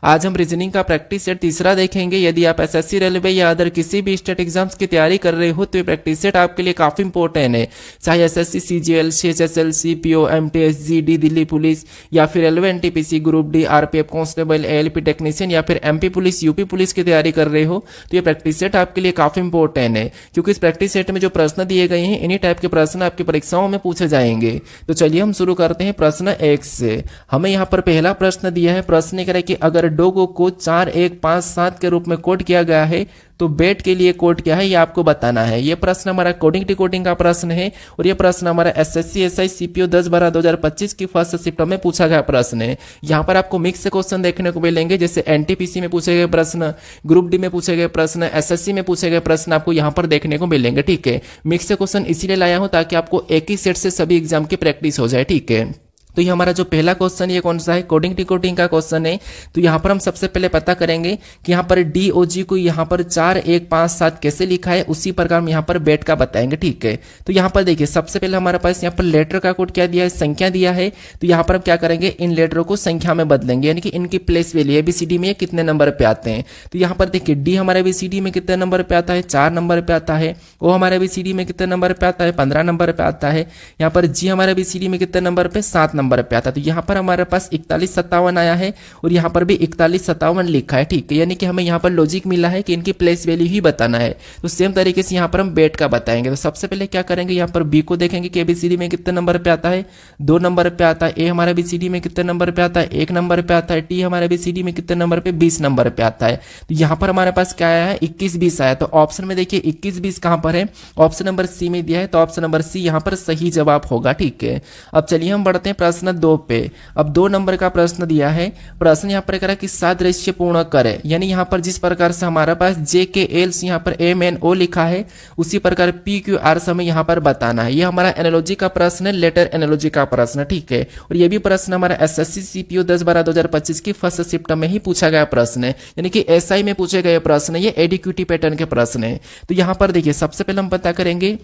आज हम रीजनिंग का प्रैक्टिस सेट तीसरा देखेंगे। यदि आप एसएससी, रेलवे या अदर किसी भी स्टेट एग्जाम्स की तैयारी कर रहे हो तो ये प्रैक्टिस सेट आपके लिए काफी इंपॉर्टेंट है। चाहे SSC, CGL, CHSL, CPO, MTS, GD, Delhi police या फिर railway, NTPC, group D, RPF, constable, ALP technician या फिर एमपी पुलिस, यूपी पुलिस की तैयारी कर रहे हो तो ये प्रैक्टिस सेट आपके लिए काफी इंपॉर्टेंट है, क्योंकि इस प्रैक्टिस सेट में जो प्रश्न दिए गए हैं इन्हीं टाइप के प्रश्न आपकी परीक्षाओं में पूछे जाएंगे। तो चलिए हम शुरू करते हैं प्रश्न 1 से। हमें यहाँ पर पहला प्रश्न दिया है। प्रश्न कह रहा है कि अगर डोगो को 4, 1, 5, 7 के रूप में कोड किया गया है तो बेट के लिए कोड क्या है ये आपको बताना है। ये प्रश्न हमारा कोडिंग डिकोडिंग का प्रश्न है और ये प्रश्न हमारा एसएससी, एसआई, सीपीओ 10/12/2025 की फर्स्ट शिफ्ट में पूछा गया प्रश्न है। यहाँ पर आपको मिक्स क्वेश्चन देखने को मिलेंगे, जैसे एनटीपीसी में पूछे गए प्रश्न, ग्रुप डी में पूछे गए प्रश्न, एसएससी में पूछे गए प्रश्न आपको यहाँ पर देखने को मिलेंगे। ठीक है, मिक्स क्वेश्चन इसीलिए लाया हूं ताकि आपको एक ही सेट से सभी एग्जाम की प्रैक्टिस हो जाए। ठीक है, तो ये हमारा जो पहला क्वेश्चन ये कौन सा है, कोडिंग डिकोडिंग का क्वेश्चन है। तो यहाँ पर हम सबसे पहले पता करेंगे कि यहाँ पर डीओजी को यहाँ पर 4, 1, 5, 7 कैसे लिखा है, उसी प्रकार हम यहाँ पर बेट का बताएंगे। ठीक है, तो यहाँ पर देखिए सबसे पहले हमारे पास यहाँ पर लेटर का कोड क्या दिया है, संख्या दिया है। तो यहाँ पर हम क्या करेंगे, इन लेटरों को संख्या में बदलेंगे, यानी कि इनकी प्लेस वैल्यू एबीसीडी में कितने नंबर पे आते हैं। तो यहाँ पर देखिए डी हमारे एबीसीडी में कितने नंबर पे आता है, 4 नंबर पे आता है। ओ हमारे एबीसीडी में कितने नंबर पे आता है, 15 नंबर पे आता है। यहाँ पर जी हमारे एबीसीडी में कितने नंबर पे, 7 नंबर पे आता है। तो यहाँ पर हमारे पास 4157 आया है और यहाँ पर भी 4157 लिखा है। ठीक है, यानी कि हमें यहाँ पर लॉजिक मिला है कि इनकी प्लेस वैल्यू ही बताना है। तो सेम तरीके से यहाँ पर हम बेट का बताएंगे। तो सबसे पहले क्या करेंगे, यहाँ पर बी को देखेंगे कि एबीसीडी में कितने नंबर पे आता है, 2 नंबर पे आता है। ए हमारे एबीसीडी में कितने नंबर पे आता है, 1 नंबर पे आता है। टी हमारे एबीसीडी में कितने नंबर पे, 20 नंबर पे आता है। तो यहाँ पर हमारे पास क्या आया है, 21-20 आया। तो ऑप्शन में देखिए 21-20 कहाँ पर है, ऑप्शन नंबर सी में दिया है। तो ऑप्शन नंबर सी यहाँ पर सही जवाब होगा। ठीक है, अब चलिए हम बढ़ते हैं प्रश्न 2 पे। अब 2 नंबर का प्रश्न दिया है। प्रश्न यहाँ पर कह रहा है कि सादृश्य पूर्ण करे, यानी यहाँ पर जिस प्रकार से हमारे पास जे के एल से यहाँ पर एम एन ओ लिखा है उसी प्रकार पी क्यू आर से हमें यहाँ पर बताना है। ये हमारा एनालॉजी का प्रश्न है, लेटर एनालॉजी का प्रश्न। ठीक है, और ये भी प्रश्न हमारा एसएससी, सीपीओ 10/12/2025 की फर्स्ट शिफ्ट में ही पूछा गया प्रश्न है, यानी कि एसआई में पूछे गए प्रश्न है। ये एडिक्यूटी पैटर्न के प्रश्न है। तो यहाँ पर देखिए सबसे पहले हम पता करेंगे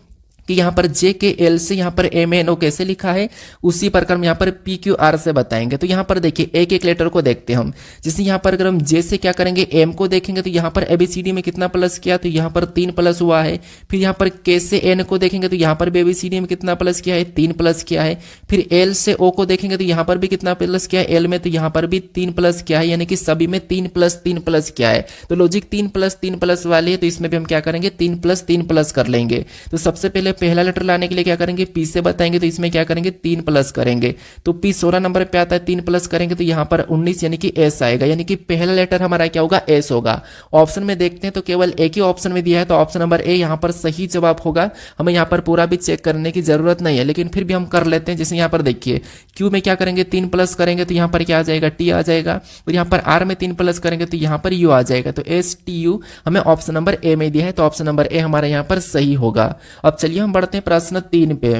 कि यहाँ पर जे के एल से यहाँ पर एम एन ओ कैसे लिखा है, उसी प्रकार हम यहाँ पर पी क्यू आर से बताएंगे। तो यहाँ पर देखिए एक एक लेटर को देखते हैं हम। जैसे यहाँ पर अगर हम जे से क्या करेंगे, एम को देखेंगे तो यहाँ पर एबीसीडी में कितना प्लस किया, तो यहाँ पर 3 प्लस हुआ है। फिर यहाँ पर के से एन को देखेंगे तो यहाँ पर भी एबीसीडी में कितना प्लस किया है, 3 प्लस किया है। फिर एल से ओ को देखेंगे तो यहाँ पर भी कितना प्लस किया है, एल में, तो यहाँ पर भी 3 प्लस किया है, यानी कि सभी में 3 प्लस 3 प्लस किया है। तो लॉजिक 3 प्लस 3 प्लस वाली है, तो इसमें भी हम क्या करेंगे, 3 प्लस 3 प्लस कर लेंगे। तो सबसे पहले पहला लेटर लाने लिए क्या करेंगे, पी से बताएंगे। तो इसमें क्या करेंगे, 3 प्लस करेंगे। तो पी 16 नंबर पे आता है, 3 प्लस करेंगे तो यहाँ पर 19 यानी कि एस आएगा, यानी कि पहला लेटर हमारा क्या होगा, एस होगा। ऑप्शन में देखते हैं तो केवल एक ही ऑप्शन में दिया है, तो ऑप्शन नंबर ए यहाँ पर सही जवाब होगा। हमें यहाँ पर पूरा भी चेक करने की जरूरत नहीं है, लेकिन फिर भी हम कर लेते हैं। जैसे यहाँ पर देखिए क्यू में क्या करेंगे, 3 प्लस करेंगे तो यहाँ पर क्या आ जाएगा, टी आ जाएगा। और यहाँ पर आर में 3 प्लस करेंगे तो यहाँ पर यू आ जाएगा। तो एस टी यू हमें ऑप्शन नंबर ए में दिया है, तो ऑप्शन नंबर ए हमारा यहाँ पर सही होगा। अब चलिए हम बढ़ते हैं प्रश्न 3 पे।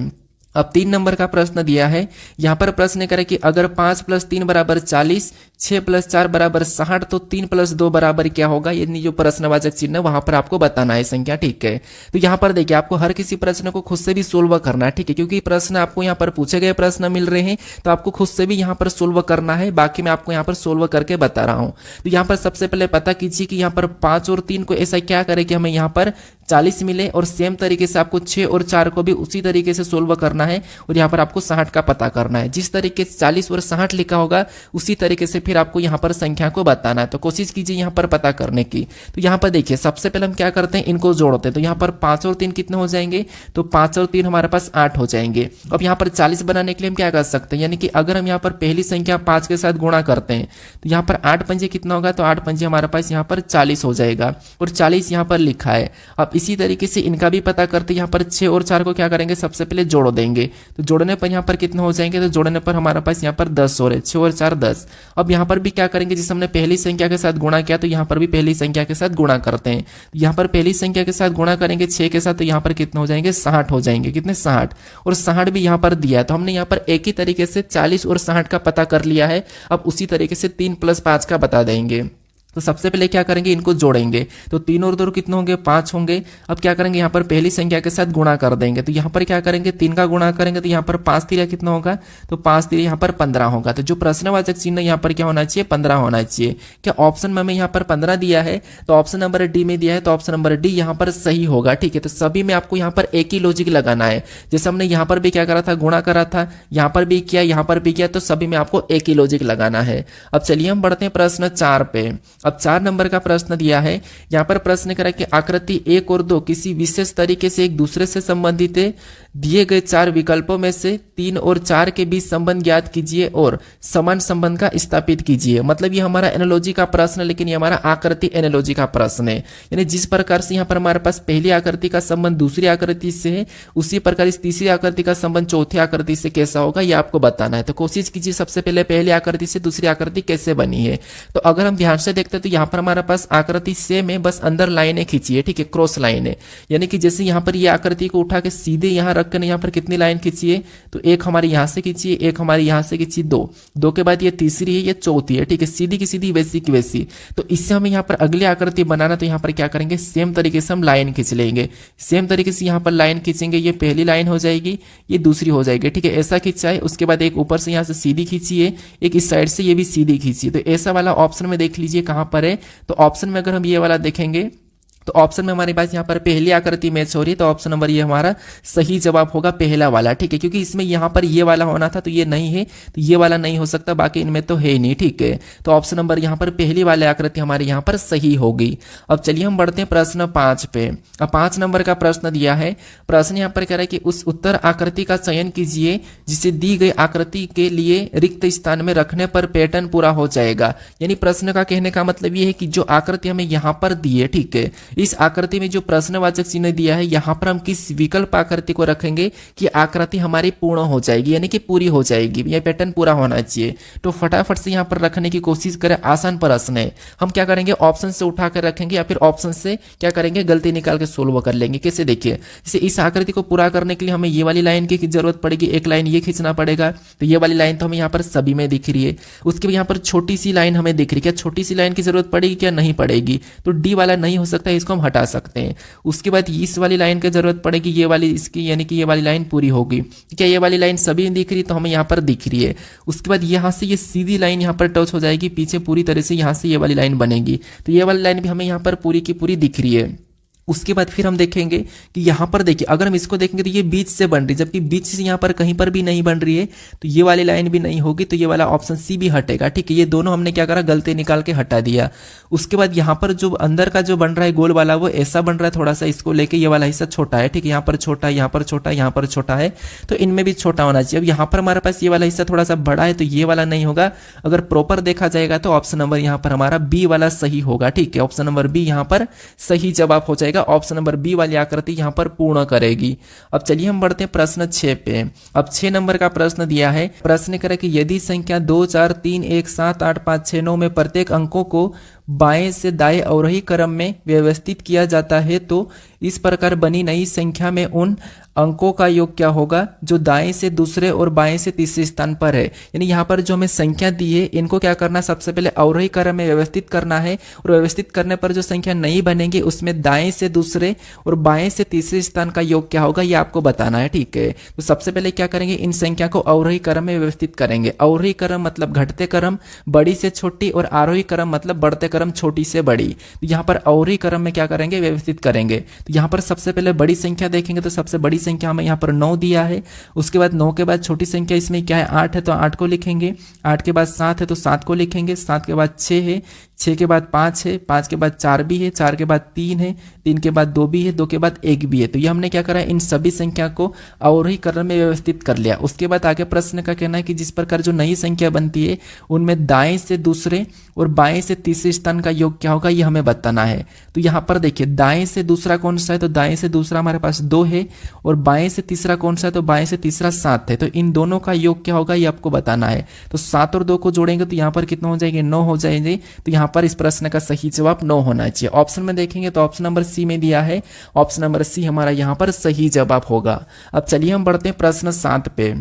अब 3 नंबर का प्रश्न दिया है। यहाँ पर प्रश्न करें कि अगर 5 + 3 = 40, 6 + 4 = 60, तो 3 + 2 बराबर क्या होगा, ये जो प्रश्नवाचक चिन्ह है वहां पर आपको बताना है संख्या। ठीक है, तो यहाँ पर देखिए आपको हर किसी प्रश्न को खुद से भी सोल्व करना है। ठीक है, क्योंकि प्रश्न आपको यहाँ पर पूछे गए प्रश्न मिल रहे हैं, तो आपको खुद से भी यहाँ पर सोल्व करना है। बाकी मैं आपको यहाँ पर सोल्व करके बता रहा हूँ। तो यहाँ पर सबसे पहले पता कीजिए कि यहाँ पर 5 और 3 को ऐसा क्या करें कि हमें यहाँ पर 40 मिले, और सेम तरीके से आपको 6 और 4 को भी उसी तरीके से सोल्व करना है, और यहाँ पर आपको 60 का पता करना है। जिस तरीके से 40 और 60 लिखा होगा उसी तरीके से फिर आपको यहाँ पर संख्या को बताना है। तो कोशिश कीजिए यहाँ पर पता करने की। तो यहाँ पर देखिए सबसे पहले हम क्या करते हैं, इनको जोड़ते हैं। तो यहाँ पर 5 और 3 कितने हो जाएंगे, तो 5 और 3 हमारे पास 8 हो जाएंगे। अब यहाँ पर 40 बनाने के लिए हम क्या कर सकते हैं, यानी कि अगर हम यहाँ पर पहली संख्या 5 के साथ गुणा करते हैं तो यहाँ पर 8 पंजे कितना होगा, तो 8 पंजे हमारे पास यहाँ पर 40 हो जाएगा, और 40 यहाँ पर लिखा है। अब इसी तरीके से इनका भी पता करते हैं। यहाँ पर 6 और 4 को क्या करेंगे, सबसे पहले जोड़ देंगे। तो जोड़ने पर यहाँ पर कितने हो जाएंगे, तो जोड़ने पर हमारे पास यहाँ पर 10 हो रहे, 6 और 4 10। अब यहाँ पर भी क्या करेंगे, जिस हमने पहली संख्या के साथ गुणा किया तो यहाँ पर भी पहली संख्या के साथ गुणा करते हैं। यहाँ पर पहली संख्या के साथ गुणा करेंगे 6 के साथ, तो यहाँ पर कितने हो जाएंगे, 60 हो जाएंगे। कितने, 60, और 60 भी यहाँ पर दिया है। तो हमने यहाँ पर एक ही तरीके से 40 और 60 का पता कर लिया है। अब उसी तरीके से 3 + 5 का बता देंगे। तो सबसे पहले क्या करेंगे, इनको जोड़ेंगे। तो 3 और 2 कितने होंगे, 5 होंगे। अब क्या करेंगे, यहाँ पर पहली संख्या के साथ गुणा कर देंगे। तो यहाँ पर क्या करेंगे, 3 का गुणा करेंगे तो यहाँ पर 5 3 कितना होगा, तो 5 3 यहाँ पर 15 होगा। तो जो प्रश्नवाचक चिन्ह यहाँ पर क्या होना चाहिए, 15 होना चाहिए। क्या ऑप्शन में हमें यहाँ पर 15 दिया है, तो ऑप्शन नंबर डी में दिया है, तो ऑप्शन नंबर डी यहाँ पर सही होगा। ठीक है, तो सभी में आपको यहाँ पर एक ही लॉजिक लगाना है। जैसे हमने यहाँ पर भी क्या करा था, गुणा करा था, यहाँ पर भी किया, यहाँ पर भी किया, तो सभी में आपको एक ही लॉजिक लगाना है। अब चलिए हम बढ़ते हैं प्रश्न 4 पे। अब 4 नंबर का प्रश्न दिया है। यहाँ पर प्रश्न करा कि आकृति 1 और 2 किसी विशेष तरीके से एक दूसरे से संबंधित है। दिए गए 4 विकल्पों में से 3 और 4 के बीच संबंध ज्ञात कीजिए और समान संबंध का स्थापित कीजिए। मतलब ये हमारा एनालॉजी का प्रश्न, लेकिन ये हमारा आकृति एनालॉजी का प्रश्न है। यानी जिस प्रकार से यहाँ पर हमारे पास पहली आकृति का संबंध दूसरी आकृति से है, उसी प्रकार इस तीसरी आकृति का संबंध चौथी आकृति से कैसा होगा, ये आपको बताना है। तो कोशिश कीजिए सबसे पहले पहली आकृति से दूसरी आकृति कैसे बनी है। तो अगर हम ध्यान से देखते हैं तो यहाँ पर हमारे पास आकृति सेम है, बस अंदर लाइनें खींची है। ठीक है, क्रॉस लाइन है। यानी कि जैसे यहाँ पर ये आकृति को उठा के सीधे यहाँ रख कर यहाँ पर कितनी लाइन खींची है, तो एक हमारी यहाँ से खींची है, एक हमारी यहाँ से खींची, 2 के बाद ये तीसरी है, ये चौथी है। ठीक है, सीधी की सीधी, वैसी की वैसी। तो इससे हमें यहाँ पर अगली आकृति बनाना, तो यहाँ पर क्या करेंगे, सेम तरीके से हम लाइन खींच लेंगे। सेम तरीके से यहाँ पर लाइन खींचेंगे, ये पहली लाइन हो जाएगी, ये दूसरी हो जाएगी। ठीक है, ऐसा खींचा है। उसके बाद एक ऊपर से यहाँ से सीधी खींची है, एक इस साइड से ये भी सीधी खींची। तो ऐसा वाला ऑप्शन में देख लीजिए कहां पर है। तो ऑप्शन में अगर हम ये वाला देखेंगे तो ऑप्शन में हमारे पास यहाँ पर पहली आकृति मैच हो रही है, तो ऑप्शन नंबर ये हमारा सही जवाब होगा, पहला वाला। ठीक है, क्योंकि इसमें यहाँ पर ये वाला होना था, तो ये नहीं है, तो ये वाला नहीं हो सकता, बाकी इनमें तो है ही नहीं। ठीक है, तो ऑप्शन नंबर यहाँ पर पहली वाली आकृति हमारे यहाँ पर सही होगी। अब चलिए हम बढ़ते हैं प्रश्न 5 पे। अब 5 नंबर का प्रश्न दिया है। प्रश्न यहाँ पर कह रहा है कि उस उत्तर आकृति का चयन कीजिए जिसे दी गई आकृति के लिए रिक्त स्थान में रखने पर पैटर्न पूरा हो जाएगा। यानी प्रश्न का कहने का मतलब ये है कि जो आकृति हमें यहाँ पर दी है, ठीक है, इस आकृति में जो प्रश्नवाचक चिन्ह दिया है, यहां पर हम किस विकल्प आकृति को रखेंगे कि आकृति हमारी पूर्ण हो जाएगी, यानी कि पूरी हो जाएगी, यह पैटर्न पूरा होना चाहिए। तो फटाफट से यहां पर रखने की कोशिश करें। आसान प्रश्न है। हम क्या करेंगे, ऑप्शन से उठा कर रखेंगे या फिर ऑप्शन से क्या करेंगे, गलती निकाल के सोल्व कर लेंगे। कैसे, देखिए, जैसे इस आकृति को पूरा करने के लिए हमें ये वाली लाइन की जरूरत पड़ेगी, एक लाइन ये खींचना पड़ेगा। तो ये वाली लाइन तो हमें यहाँ पर सभी में दिख रही है। उसके बाद यहाँ पर छोटी सी लाइन हमें दिख रही है, क्या छोटी सी लाइन की जरूरत पड़ेगी, क्या नहीं पड़ेगी। तो डी वाला नहीं हो सकता, इसको हम हटा सकते हैं। उसके बाद इस वाली लाइन की जरूरत पड़ेगी, ये वाली इसकी, यानी कि ये वाली लाइन पूरी होगी। क्या ये वाली लाइन सभी दिख रही है, तो हमें यहाँ पर दिख रही है। उसके बाद यहाँ से ये सीधी लाइन यहाँ पर टच हो जाएगी, पीछे पूरी तरह से यहाँ से ये वाली लाइन बनेगी। तो ये वाली लाइन भी हमें यहाँ पर पूरी की पूरी दिख रही है। उसके बाद फिर हम देखेंगे कि यहाँ पर देखिए, अगर हम इसको देखेंगे तो ये बीच से बन रही है, जबकि बीच से यहाँ पर कहीं पर भी नहीं बन रही है, तो ये वाली लाइन भी नहीं होगी, तो ये वाला ऑप्शन सी भी हटेगा। ठीक है, ये दोनों हमने क्या करा, गलती निकाल के हटा दिया। उसके बाद यहाँ पर जो अंदर का जो बन रहा है गोल वाला, वो ऐसा बन रहा है थोड़ा सा, इसको लेके ये वाला हिस्सा छोटा है। ठीक है, यहाँ पर छोटा है, यहाँ पर छोटा है, यहाँ पर छोटा है, तो इनमें भी छोटा होना चाहिए। अब यहाँ पर हमारे पास ये वाला हिस्सा थोड़ा सा बड़ा है, तो ये वाला नहीं होगा। अगर प्रॉपर देखा जाएगा तो ऑप्शन नंबर यहाँ पर हमारा बी वाला सही होगा। ठीक है, ऑप्शन नंबर बी यहाँ पर सही जवाब हो जाएगा। ऑप्शन नंबर बी वाली आकृति यहां पर पूर्ण करेगी। अब चलिए हम बढ़ते हैं प्रश्न 6 पे। अब 6 नंबर का प्रश्न दिया है। प्रश्न करें कि यदि संख्या 2 4 3 1 7 8 5 6 9 में प्रत्येक अंकों को बाएं से दाएं अवरोही क्रम में व्यवस्थित किया जाता है, तो इस प्रकार बनी नई संख्या में उन अंकों का योग क्या होगा जो दाएं से दूसरे और बाएं से तीसरे स्थान पर है। यानी यहाँ पर जो हमें संख्या दी है, इनको क्या करना, सबसे पहले अवरोही क्रम में व्यवस्थित करना है, और व्यवस्थित करने पर जो संख्या नहीं बनेगी उसमें दाएं से दूसरे और बाएं से तीसरे स्थान का योग क्या होगा, ये आपको बताना है। ठीक है, तो सबसे पहले क्या करेंगे, इन संख्या को अवरोही क्रम में व्यवस्थित करेंगे। अवरोही क्रम मतलब घटते क्रम, बड़ी से छोटी, और आरोही क्रम मतलब बढ़ते क्रम, छोटी से बड़ी। तो यहाँ पर अवरोही क्रम में क्या करेंगे, व्यवस्थित करेंगे। तो यहाँ पर सबसे पहले बड़ी संख्या देखेंगे, तो सबसे बड़ी संख्या हमें यहाँ पर 9 दिया है। उसके बाद 9 के बाद छोटी संख्या इसमें क्या है, 8 है, तो 8 को लिखेंगे। 8 के बाद 7 है, तो 7 को लिखेंगे। 7 के बाद 6 है, 6 के बाद 5 है, 5 के बाद 4 भी है, 4 के बाद 3 है, 3 के बाद 2 भी है, 2 के बाद 1 भी है। तो ये हमने क्या करा, इन सभी संख्या को अवरोही क्रम में व्यवस्थित कर लिया। उसके बाद आगे प्रश्न का कहना है कि जिस प्रकार जो नई संख्या बनती है उनमें दाएं से दूसरे और बाएं से तीसरे स्थान का योग क्या होगा, ये हमें बताना है। तो यहाँ पर देखिए, दाएं से दूसरा कौन सा है, तो दाएं से दूसरा हमारे पास 2 है, और बाएं से तीसरा कौन सा है, तो बाएं से तीसरा 7 है। तो इन दोनों का योग क्या होगा, ये आपको बताना है। तो 7 और 2 को जोड़ेंगे तो यहाँ पर कितना हो जाएंगे, 9 हो जाएंगे। तो यहाँ पर इस प्रश्न का सही जवाब 9 होना चाहिए। ऑप्शन में देखेंगे तो ऑप्शन नंबर सी में दिया है, ऑप्शन नंबर सी हमारा यहाँ पर सही जवाब होगा। अब चलिए हम बढ़ते हैं प्रश्न 7 पे।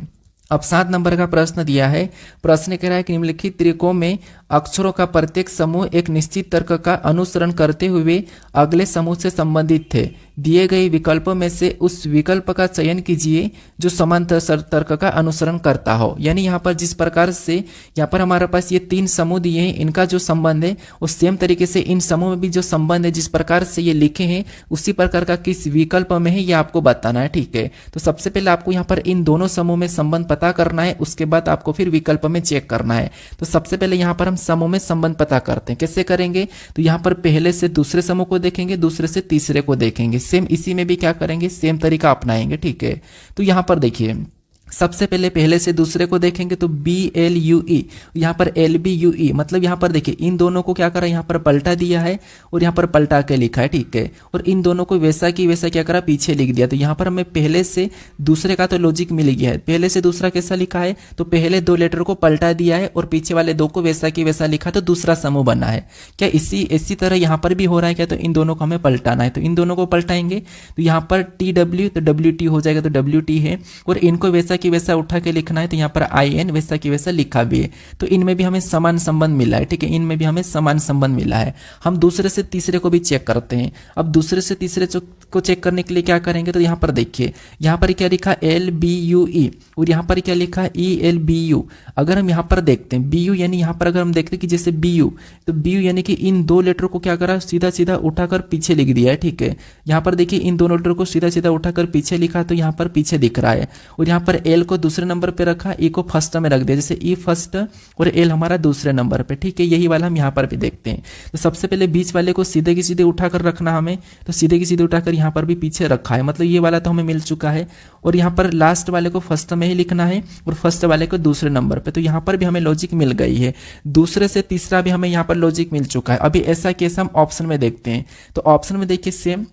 अब 7 नंबर का प्रश्न दिया है। प्रश्न कह रहा है कि निम्नलिखित तरीकों में अक्षरों का प्रत्येक समूह एक निश्चित तर्क का अनुसरण करते हुए अगले समूह से संबंधित थे। दिए गए विकल्पों में से उस विकल्प का चयन कीजिए जो समांतर तर्क का अनुसरण करता हो। यानी यहाँ पर जिस प्रकार से यहाँ पर हमारे पास ये 3 समूह दिए हैं, इनका जो संबंध है उस सेम तरीके से इन समूह में भी जो संबंध है जिस प्रकार से ये लिखे हैं उसी प्रकार का किस विकल्प में है ये आपको बताना है। ठीक है, तो सबसे पहले आपको यहाँ पर इन दोनों समूह में संबंध पता करना है, उसके बाद आपको फिर विकल्प में चेक करना है। तो सबसे पहले यहाँ पर हम समूह में संबंध पता करते हैं। कैसे करेंगे? तो यहाँ पर पहले से दूसरे समूह को देखेंगे, दूसरे से तीसरे को देखेंगे। सेम इसी में भी क्या करेंगे? सेम तरीका अपनाएंगे। ठीक है, तो यहाँ पर देखिए सबसे पहले से दूसरे को देखेंगे तो BLUE, यहाँ पर LBUE, मतलब यहाँ पर देखिए इन दोनों को क्या करा, यहाँ पर पलटा दिया है और यहाँ पर पलटा के लिखा है। ठीक है, और इन दोनों को वैसा की वैसा क्या करा, पीछे लिख दिया। तो यहाँ पर हमें पहले से दूसरे का तो लॉजिक मिल गया है। पहले से दूसरा कैसा लिखा है? तो पहले 2 लेटर को पलटा दिया है और पीछे वाले 2 को वैसा की वैसा लिखा, तो दूसरा समूह बना है। क्या इसी तरह यहाँ पर भी हो रहा है क्या? तो इन दोनों को हमें पलटाना है, तो इन दोनों को पलटाएंगे तो यहाँ पर TW तो WT हो जाएगा, तो WT है। और इनको वैसा की वैसा उठा के लिखना है, तो यहाँ पर IN वैसा की वैसा लिखा भी है। तो इनमें भी हमें समान संबंध मिला है। ठीक है, इनमें भी हमें समान संबंध मिला है। हम दूसरे से तीसरे को भी चेक करते हैं। अब दूसरे से तीसरे को चेक करने के लिए क्या करेंगे? तो यहाँ पर देखिए, यहाँ पर क्या लिखा? LBUE और यहाँ पर क्या लिखा? ELBU। अगर हम यहाँ पर देखते हैं BU, यानी यहाँ पर अगर हम देखते हैं कि जैसे BU, तो BU यानी कि इन 2 लेटर को क्या करा, सीधा सीधा उठाकर पीछे लिख दिया है। ठीक है, यहाँ पर देखिए इन 2 लेटर को सीधा सीधा उठाकर पीछे लिखा, तो यहाँ पर पीछे दिख रहा है। और यहाँ पर L को दूसरे नंबर पे रखा, E को फर्स्ट में रख दिया, जैसे E फर्स्ट और L हमारा दूसरे नंबर पे। ठीक है, यही वाला हम यहाँ पर भी देखते हैं। तो सबसे पहले बीच वाले को सीधे की सीधे उठाकर रखना हमें, तो सीधे की सीधे उठाकर यहाँ पर भी पीछे रखा है, मतलब ये वाला तो हमें मिल चुका है। और यहाँ पर लास्ट वाले को फर्स्ट में ही लिखना है और फर्स्ट वाले को दूसरे नंबर पे, तो यहाँ पर भी हमें लॉजिक मिल गई है। दूसरे से तीसरा भी हमें यहाँ पर लॉजिक मिल चुका है। अभी ऐसा केस हम ऑप्शन में देखते हैं। तो ऑप्शन में देखिए सेम,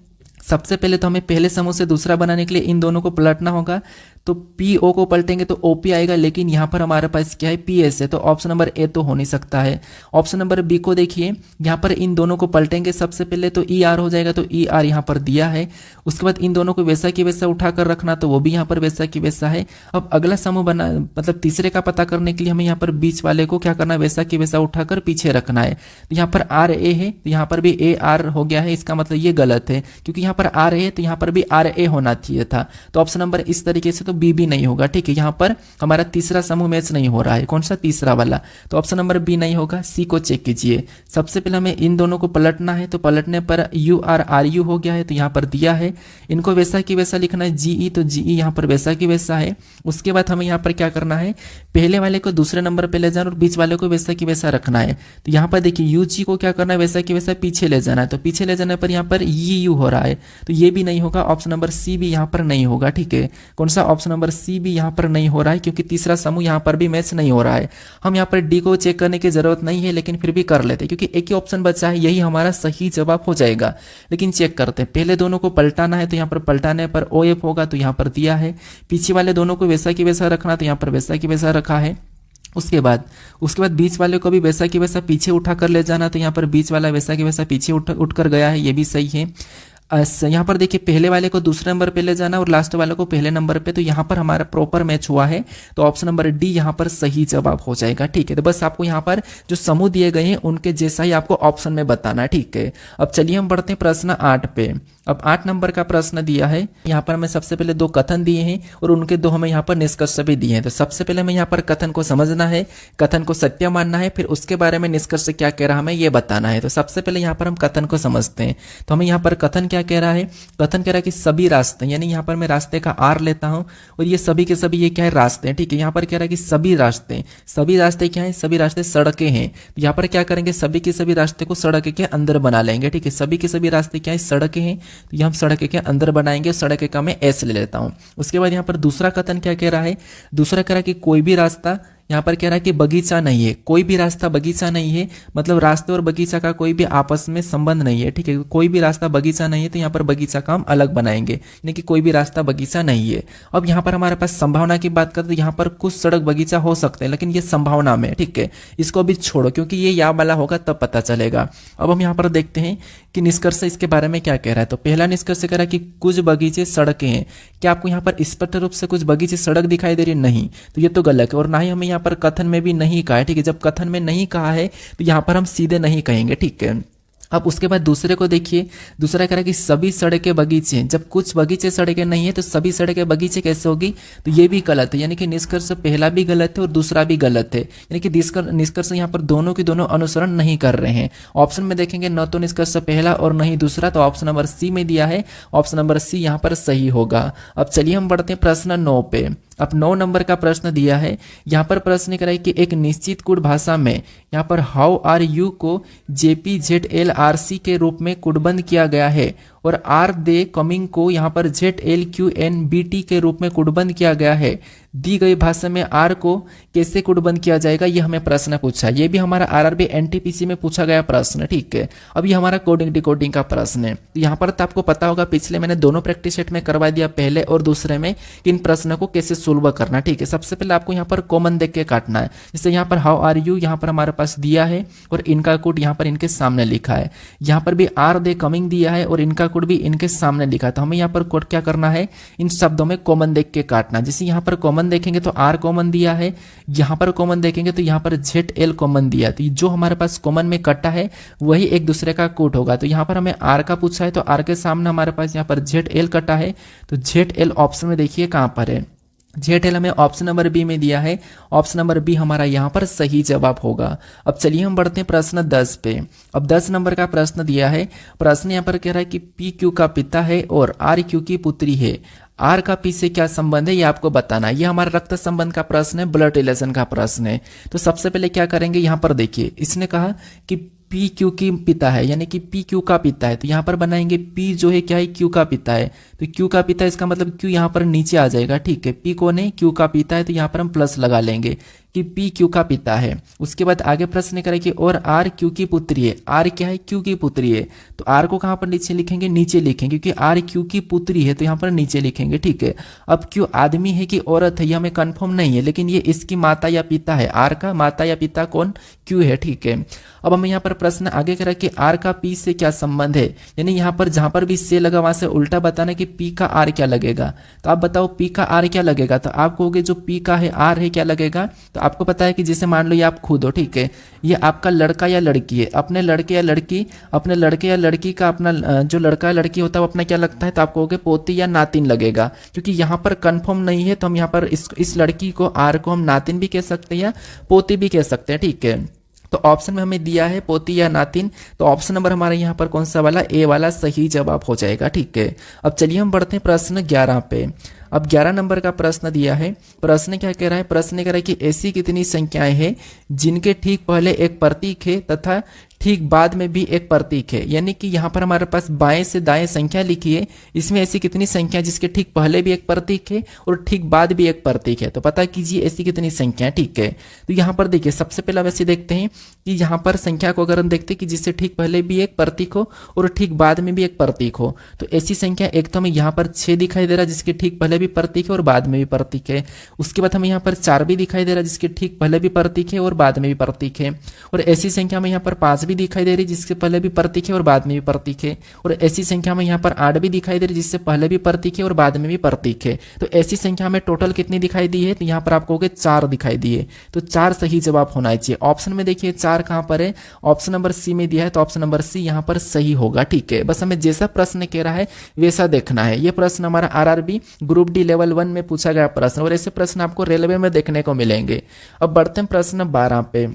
सबसे पहले तो हमें पहले समूह से दूसरा बनाने के लिए इन दोनों को पलटना होगा। तो PO को पलटेंगे तो OP आएगा, लेकिन यहाँ पर हमारे पास क्या है? PS है, तो ऑप्शन नंबर A तो हो नहीं सकता है। ऑप्शन नंबर B को देखिए, यहाँ पर इन दोनों को पलटेंगे सबसे पहले तो ER हो जाएगा, तो ER यहाँ पर दिया है। उसके बाद इन दोनों को वैसा की वैसा उठाकर रखना, तो वो भी यहाँ पर वैसा की वैसा है। अब अगला समूह बना, मतलब तीसरे का पता करने के लिए हमें यहाँ पर बीच वाले को क्या करना है? वैसा की वैसा उठाकर पीछे रखना है। तो यहाँ पर RA है, तो यहाँ पर भी AR हो गया है। इसका मतलब ये गलत है, क्योंकि यहाँ पर RA है तो यहाँ पर भी RA होना चाहिए था। तो ऑप्शन नंबर इस तरीके से तो B भी नहीं होगा। ठीक है, यहाँ पर हमारा तीसरा समूह मैच नहीं हो रहा है। कौन सा? तीसरा वाला। तो ऑप्शन नंबर B नहीं होगा। C को चेक कीजिए। सबसे पहले हमें इन दोनों को पलटना है, तो पलटने पर URRU हो गया है, तो यहाँ पर दिया है। इनको वैसा की वैसा लिखना है, GE, तो GE यहाँ पर वैसा की वैसा है। उसके बाद हमें यहाँ पर क्या करना है? पहले वाले को दूसरे नंबर पर ले जाना और बीच वाले को वैसा की वैसा रखना है। तो यहाँ पर देखिए UG को क्या करना है? वैसा की वैसा पीछे ले जाना है। तो पीछे ले जाने पर यहाँ पर EU हो रहा है, तो ये भी नहीं होगा। ऑप्शन नंबर C भी यहाँ पर नहीं होगा। ठीक है, कौन सा? ऑप्शन नंबर C भी यहाँ पर नहीं हो रहा है, क्योंकि तीसरा समूह यहाँ पर भी मैच नहीं हो रहा है। हम यहाँ पर D को चेक करने की जरूरत नहीं है, लेकिन फिर भी कर लेते हैं, क्योंकि एक ही ऑप्शन बचा है, यही हमारा सही जवाब हो जाएगा। लेकिन चेक करते हैं। पहले दोनों को पलटाना है, तो यहाँ पर पलटाने पर OF होगा, तो यहाँ पर दिया है। पीछे वाले दोनों को वैसा की वैसा रखना, तो यहाँ पर वैसा की वैसा रखा है। उसके बाद बीच वाले को भी वैसा की वैसा पीछे उठा कर ले जाना, तो यहाँ पर बीच वाला वैसा की वैसा पीछे उठ कर गया है, ये भी सही है। यहाँ पर देखिए पहले वाले को दूसरे नंबर पे ले जाना और लास्ट वाले को पहले नंबर पे, तो यहाँ पर हमारा प्रॉपर मैच हुआ है। तो ऑप्शन नंबर D यहाँ पर सही जवाब हो जाएगा। ठीक है, तो बस आपको यहाँ पर जो समूह दिए गए हैं उनके जैसा ही आपको ऑप्शन में बताना है। ठीक है, अब चलिए हम बढ़ते हैं प्रश्न 8 पे। अब 8 नंबर का प्रश्न दिया है। यहाँ पर हमें सबसे पहले 2 कथन दिए हैं और उनके 2 हमें यहाँ पर निष्कर्ष भी दिए हैं। तो सबसे पहले हमें यहाँ पर कथन को समझना है, कथन को सत्य मानना है, फिर उसके बारे में निष्कर्ष क्या कह रहा है हमें ये बताना है। तो सबसे पहले यहाँ पर हम कथन को समझते हैं। तो हमें यहाँ पर कथन क्या कह रहा है? कथन कह रहा है कि सभी रास्ते, यानी यहाँ पर मैं रास्ते का R लेता हूँ और ये सभी के सभी ये क्या है? रास्ते हैं। ठीक है, यहाँ पर कह रहा है कि सभी रास्ते क्या है? सभी रास्ते सड़कें हैं। तो यहाँ पर क्या करेंगे? सभी के सभी रास्ते को सड़क के अंदर बना लेंगे। ठीक है, सभी के सभी रास्ते क्या है? सड़कें हैं, तो ये हम सड़क के अंदर बनाएंगे। सड़क का मैं S ले लेता हूँ। उसके बाद यहाँ पर दूसरा कथन क्या कह रहा है? दूसरा कह रहा है कि कोई भी रास्ता यहाँ पर कह रहा है कि बगीचा नहीं है, कोई भी रास्ता बगीचा नहीं है, मतलब रास्ते और बगीचा का कोई भी आपस में संबंध नहीं है, ठीक है। कोई भी रास्ता बगीचा नहीं है तो यहाँ पर बगीचा का हम अलग बनाएंगे, यानी कि कोई भी रास्ता बगीचा नहीं है। अब यहाँ पर हमारे पास संभावना की बात करते तो यहाँ पर कुछ सड़क बगीचा हो सकते हैं, लेकिन ये संभावना में, ठीक है। इसको अभी छोड़ो क्योंकि ये या वाला होगा तब पता चलेगा। अब हम यहाँ पर देखते हैं कि निष्कर्ष इसके बारे में क्या कह रहा है। तो पहला निष्कर्ष कह रहा है कि कुछ बगीचे सड़कें हैं। क्या आपको यहाँ पर स्पष्ट रूप से कुछ बगीचे सड़क दिखाई दे रही है? नहीं, तो ये तो गलत है। और ना ही हमें यहाँ पर कथन में भी नहीं कहा है, ठीक है। जब कथन में नहीं कहा है तो यहाँ पर हम सीधे नहीं कहेंगे, ठीक है। अब उसके बाद दूसरे को देखिए, दूसरा कह रहा है कि सभी सड़कें बगीचे हैं। जब कुछ बगीचे सड़कें नहीं है तो सभी सड़कें बगीचे कैसे होगी? तो ये भी गलत है, यानी कि निष्कर्ष पहला भी गलत है और दूसरा भी गलत है, यानी कि निष्कर्ष यहाँ पर दोनों की दोनों अनुसरण नहीं कर रहे हैं। ऑप्शन में देखेंगे न तो निष्कर्ष पहला और न ही दूसरा, तो ऑप्शन नंबर सी में दिया है, ऑप्शन नंबर सी यहाँ पर सही होगा। अब चलिए हम बढ़ते हैं प्रश्न 9 पे। अब 9 नंबर का प्रश्न दिया है, यहाँ पर प्रश्न कराई कि एक निश्चित कोड भाषा में यहाँ पर हाउ आर यू को JPZLRC के रूप में कोडबंद किया गया है और आर दे कमिंग को यहाँ पर ZLQNBT के रूप में कोडबंद किया गया है। दी गई भाषा में आर को कैसे कोडबंद किया जाएगा, ये हमें प्रश्न पूछा। ये भी हमारा RRB NTPC में पूछा गया प्रश्न, ठीक है। अब ये हमारा कोडिंग डिकोडिंग का प्रश्न है। तो यहाँ पर तो आपको पता होगा, पिछले मैंने दोनों प्रैक्टिस सेट में करवा दिया, पहले और दूसरे में, इन प्रश्नों को कैसे सोल्व करना, ठीक है। सबसे पहले आपको यहाँ पर कॉमन देख के काटना है। जैसे यहाँ पर हाउ आर यू यहाँ पर हमारे पास दिया है और इनका कोड यहाँ पर इनके सामने लिखा है। यहाँ पर भी आर दे कमिंग दिया है और इनका कोड भी इनके सामने लिखा है। तो हमें यहाँ पर कोड क्या करना है, इन शब्दों में कॉमन देख के काटना। जैसे यहाँ पर कॉमन देखेंगे तो आर कॉमन दिया है, यहाँ पर कॉमन देखेंगे तो यहाँ पर ZL कॉमन दिया। तो जो हमारे पास कॉमन में कटा है वही एक दूसरे का कोड होगा। तो यहाँ पर हमें आर का पूछा है तो आर के सामने हमारे पास यहाँ पर ZL कटा है, तो ZL ऑप्शन में देखिए कहाँ पर है, ZL हमें ऑप्शन नंबर बी में दिया है। ऑप्शन नंबर बी हमारा यहाँ पर सही जवाब होगा। अब चलिए हम बढ़ते हैं प्रश्न 10 पे। अब 10 नंबर का प्रश्न दिया है। प्रश्न यहाँ पर कह रहा है कि PQ का पिता है और RQ की पुत्री है। आर का पी से क्या संबंध है ये आपको बताना है। ये हमारा रक्त संबंध का प्रश्न है, ब्लड रिलेशन का प्रश्न है। तो सबसे पहले क्या करेंगे, यहाँ पर देखिए, इसने कहा कि पी क्यू की पिता है, यानी कि पी क्यू का पिता है। तो यहाँ पर बनाएंगे पी जो है क्या है, क्यू का पिता है। तो क्यू का पिता है, इसका मतलब क्यू यहाँ पर नीचे आ जाएगा, ठीक है। पी कौन है, क्यू का पिता है, तो यहाँ पर हम प्लस लगा लेंगे कि पी क्यू का पिता है। उसके बाद आगे प्रश्न करें कि और आर क्यू की पुत्री है। आर क्या है, क्यू की पुत्री है। तो आर को कहाँ पर नीचे लिखेंगे, नीचे लिखेंगे, क्योंकि आर क्यू की पुत्री है तो यहाँ पर नीचे लिखेंगे, ठीक है। अब क्यू आदमी है कि औरत है ये हमें कंफर्म नहीं है, लेकिन ये इसकी माता या पिता है। आर का माता या पिता कौन, क्यू है, ठीक है। अब हमें यहाँ पर प्रश्न आगे करा कि आर का पी से क्या संबंध है, यानी यहाँ पर जहां पर भी से लगा वहां से उल्टा बताना कि पी का आर क्या लगेगा। तो आप बताओ पी का आर क्या लगेगा, तो आप कहोगे जो पी का है आर है क्या लगेगा। तो आपको पता है कि जैसे मान लो ये आप खुद हो, ठीक है, ये आपका लड़का या लड़की है, अपने लड़के या लड़की का अपना जो लड़का या लड़की होता है वो अपना क्या लगता है, तो आप कहोगे पोती या नातिन लगेगा। क्योंकि यहाँ पर कंफर्म नहीं है तो हम यहाँ पर इस लड़की को आर को हम नातिन भी कह सकते हैं या पोती भी कह सकते हैं, ठीक है। तो ऑप्शन में हमें दिया है पोती या नातिन, तो ऑप्शन नंबर हमारे यहाँ पर कौन सा वाला, ए वाला सही जवाब हो जाएगा, ठीक है। अब चलिए हम बढ़ते हैं प्रश्न 11 पे। अब 11 नंबर का प्रश्न दिया है। प्रश्न क्या कह रहा है, प्रश्न कह रहा है कि ऐसी कितनी संख्याएं हैं जिनके ठीक पहले एक प्रतीक है तथा ठीक बाद में भी एक प्रतीक है। यानी कि यहाँ पर हमारे पास बाएं से दाएं संख्या लिखी है, इसमें ऐसी कितनी संख्या जिसके ठीक पहले भी एक प्रतीक है और ठीक बाद भी एक प्रतीक है। तो पता कीजिए ऐसी कितनी संख्या, ठीक है। तो यहाँ पर देखिए सबसे पहला वैसे देखते हैं कि यहाँ पर संख्या को अगर हम देखते हैं कि जिससे ठीक पहले भी एक प्रतीक हो और ठीक बाद में भी एक प्रतीक हो, तो ऐसी संख्या एक तो हमें यहाँ पर 6 दिखाई दे रहा है जिसके ठीक पहले भी प्रतीक है और बाद में भी प्रतीक है। उसके बाद हमें यहाँ पर 4 भी दिखाई दे रहा है जिसके ठीक पहले भी प्रतीक है और बाद में भी प्रतीक है। और ऐसी संख्या में यहाँ पर 5 भी दिखाई दे रही जिसके पहले भी प्रतीक है और बाद में भी प्रतीक है। और ऐसी संख्या में यहाँ पर 8 भी दिखाई दे रही जिससे पहले भी प्रतीक है और बाद में भी प्रतीक है। तो ऐसी संख्या में टोटल कितनी दिखाई दी है, तो यहाँ पर आप कहोगे 4 दिखाई दिए। तो 4 सही जवाब होना चाहिए। ऑप्शन में देखिए 4 कहाँ पर है, ऑप्शन नंबर सी में दिया है, तो ऑप्शन नंबर सी यहाँ पर सही होगा, ठीक है। बस हमें जैसा प्रश्न कह रहा है वैसा देखना है। ये प्रश्न हमारा RRB ग्रुप डी लेवल 1 में पूछा गया प्रश्न, और ऐसे प्रश्न आपको रेलवे में देखने को मिलेंगे। अब बढ़ते हैं प्रश्न 12 पे।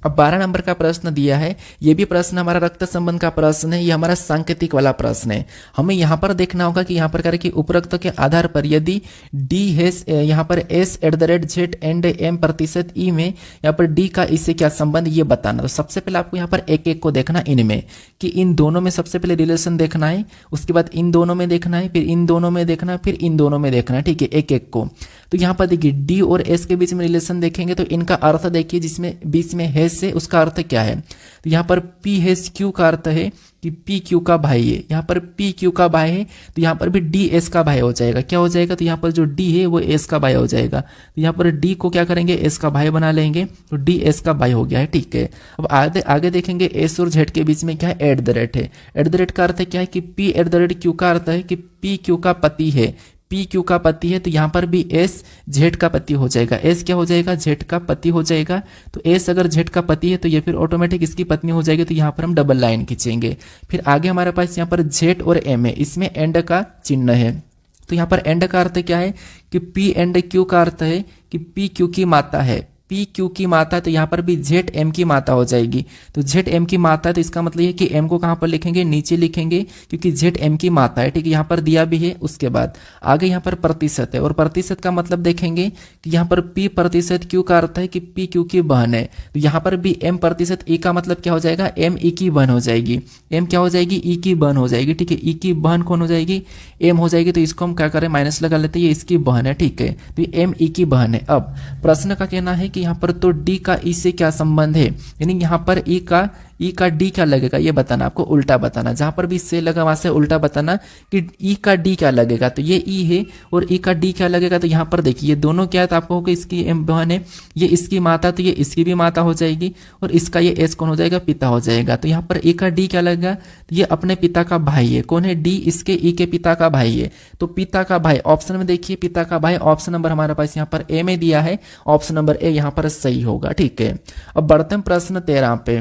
अब 12 नंबर का प्रश्न दिया है, ये भी प्रश्न हमारा रक्त संबंध का प्रश्न है, ये हमारा सांकेतिक वाला प्रश्न है। हमें यहाँ पर देखना होगा कि यहाँ पर करें कि उपरोक्त के आधार पर यदि डी है यहाँ पर s@z एंड m प्रतिशत ई में यहाँ पर डी का इससे क्या संबंध ये बताना। तो सबसे पहले आपको यहाँ पर एक एक को देखना इनमें कि इन दोनों में सबसे पहले रिलेशन देखना है, उसके बाद इन दोनों में देखना है, फिर इन दोनों में देखना है, फिर इन दोनों में देखना है, ठीक है, एक एक को। तो यहाँ पर देखिए डी और एस के बीच में रिलेशन देखेंगे तो इनका अर्थ देखिए, जिसमें बीच में है से उसका अर्थ क्या है। तो यहाँ पर पी हेस क्यू का अर्थ है कि पी क्यू का भाई है, यहाँ पर पी क्यू का भाई है तो यहाँ पर भी डी एस का भाई हो जाएगा। क्या हो जाएगा, तो यहाँ पर जो डी है वो एस का भाई हो जाएगा। तो यहाँ पर डी को क्या करेंगे, एस का भाई बना लेंगे, तो डी एस का भाई हो गया है, ठीक है। अब आगे देखेंगे एस और जेड के बीच में क्या है, एट द रेट है। एट द रेट का अर्थ क्या है कि P at the rate Q का अर्थ है कि पी क्यू का पति है, पी क्यू का पति है, तो यहाँ पर भी एस जेड का पति हो जाएगा। एस क्या हो जाएगा, जेड का पति हो जाएगा। तो एस अगर जेड का पति है तो ये फिर ऑटोमेटिक इसकी पत्नी हो जाएगी, तो यहाँ पर हम डबल लाइन खींचेंगे। फिर आगे हमारे पास यहाँ पर जेड और एम है, इसमें एंड का चिन्ह है। तो यहाँ पर एंड का अर्थ क्या है कि पी एंड क्यू का अर्थ है कि पी क्यू की माता है, पी क्यू की माता, तो यहाँ पर भी जेड एम की माता हो जाएगी। तो जेड एम की माता है तो इसका मतलब ये कि एम को कहाँ पर लिखेंगे, नीचे लिखेंगे, क्योंकि जेड एम की माता है, ठीक है, यहाँ पर दिया भी है। उसके बाद आगे यहाँ पर प्रतिशत है, और प्रतिशत का मतलब देखेंगे कि यहाँ पर पी प्रतिशत क्यू का अर्थ है कि पी क्यू की बहन है। तो यहाँ पर भी एम प्रतिशत ई का मतलब क्या हो जाएगा, एम ई की बहन हो जाएगी। एम क्या हो जाएगी, ई की बहन हो जाएगी, ठीक है। ई की बहन कौन हो जाएगी, एम हो जाएगी। तो इसको हम क्या करें, माइनस लगा लेते हैं, ये इसकी बहन है, ठीक है। तो ये एम ई की बहन है। अब प्रश्न का कहना है कि यहाँ पर तो डी का ई से क्या संबंध है, यानी यहाँ पर ई का डी क्या लगेगा ये बताना, आपको उल्टा बताना। जहां पर भी से लगा वहां से उल्टा बताना कि ई का डी क्या लगेगा। तो ये ई है और ई का डी क्या लगेगा, तो यहाँ पर देखिए ये दोनों क्या है, तो आपको होगा इसकी एम बहन है, ये इसकी माता, तो ये इसकी भी माता हो जाएगी, और इसका ये एस कौन हो जाएगा, पिता हो जाएगा। तो यहाँ पर ई का डी क्या लगेगा, तो ये अपने पिता का भाई है। कौन है, डी इसके ई के पिता का भाई है। तो पिता का भाई ऑप्शन में देखिए, पिता का भाई ऑप्शन नंबर हमारे पास यहाँ पर ए में दिया है, ऑप्शन नंबर ए यहाँ पर सही होगा, ठीक है। अब बढ़ते हैं प्रश्न 13 पे।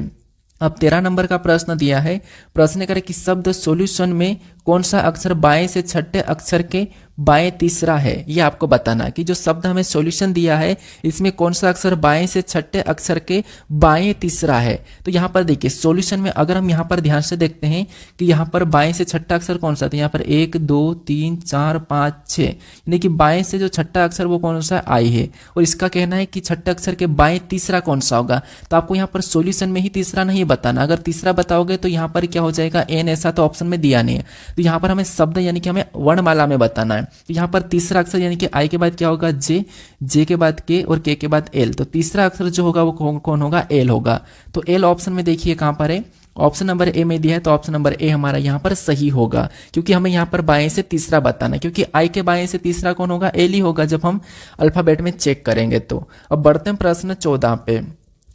अब 13 नंबर का प्रश्न दिया है, प्रश्न करें कि शब्द सॉल्यूशन में कौन सा अक्षर बाएं से छठे अक्षर के बाएं तीसरा है, ये आपको बताना कि जो शब्द हमें सॉल्यूशन दिया है इसमें कौन सा अक्षर बाएं से छठे अक्षर के बाएं तीसरा है। तो यहाँ पर देखिए सॉल्यूशन में अगर हम यहाँ पर ध्यान से देखते हैं कि यहाँ पर बाएं से छठा अक्षर कौन सा, तो यहाँ पर 1 2 3 4 5 6, यानी कि बाएं से जो छठा अक्षर वो कौन सा आई है, और इसका कहना है कि छठे अक्षर के बाएं तीसरा कौन सा होगा। तो आपको यहाँ पर सॉल्यूशन में ही तीसरा नहीं बताना, अगर तीसरा बताओगे तो यहाँ पर क्या हो जाएगा, एन, ऐसा तो ऑप्शन में दिया नहीं है। तो यहाँ पर हमें शब्द यानी कि हमें वर्णमाला में बताना है। तो यहाँ पर तीसरा अक्षर यानी कि आई के बाद क्या होगा, जे, जे के बाद के और के बाद एल। तो तीसरा अक्षर जो होगा वो कौन होगा, एल होगा। तो एल ऑप्शन में देखिए कहाँ पर है, ऑप्शन नंबर ए में दिया है, तो ऑप्शन नंबर ए हमारा यहाँ पर सही होगा, क्योंकि हमें यहाँ पर बाएं से तीसरा बताना है, क्योंकि आई के बाएं से तीसरा कौन होगा, एल ही होगा जब हम अल्फाबेट में चेक करेंगे। तो अब बढ़ते हैं प्रश्न 14 पे।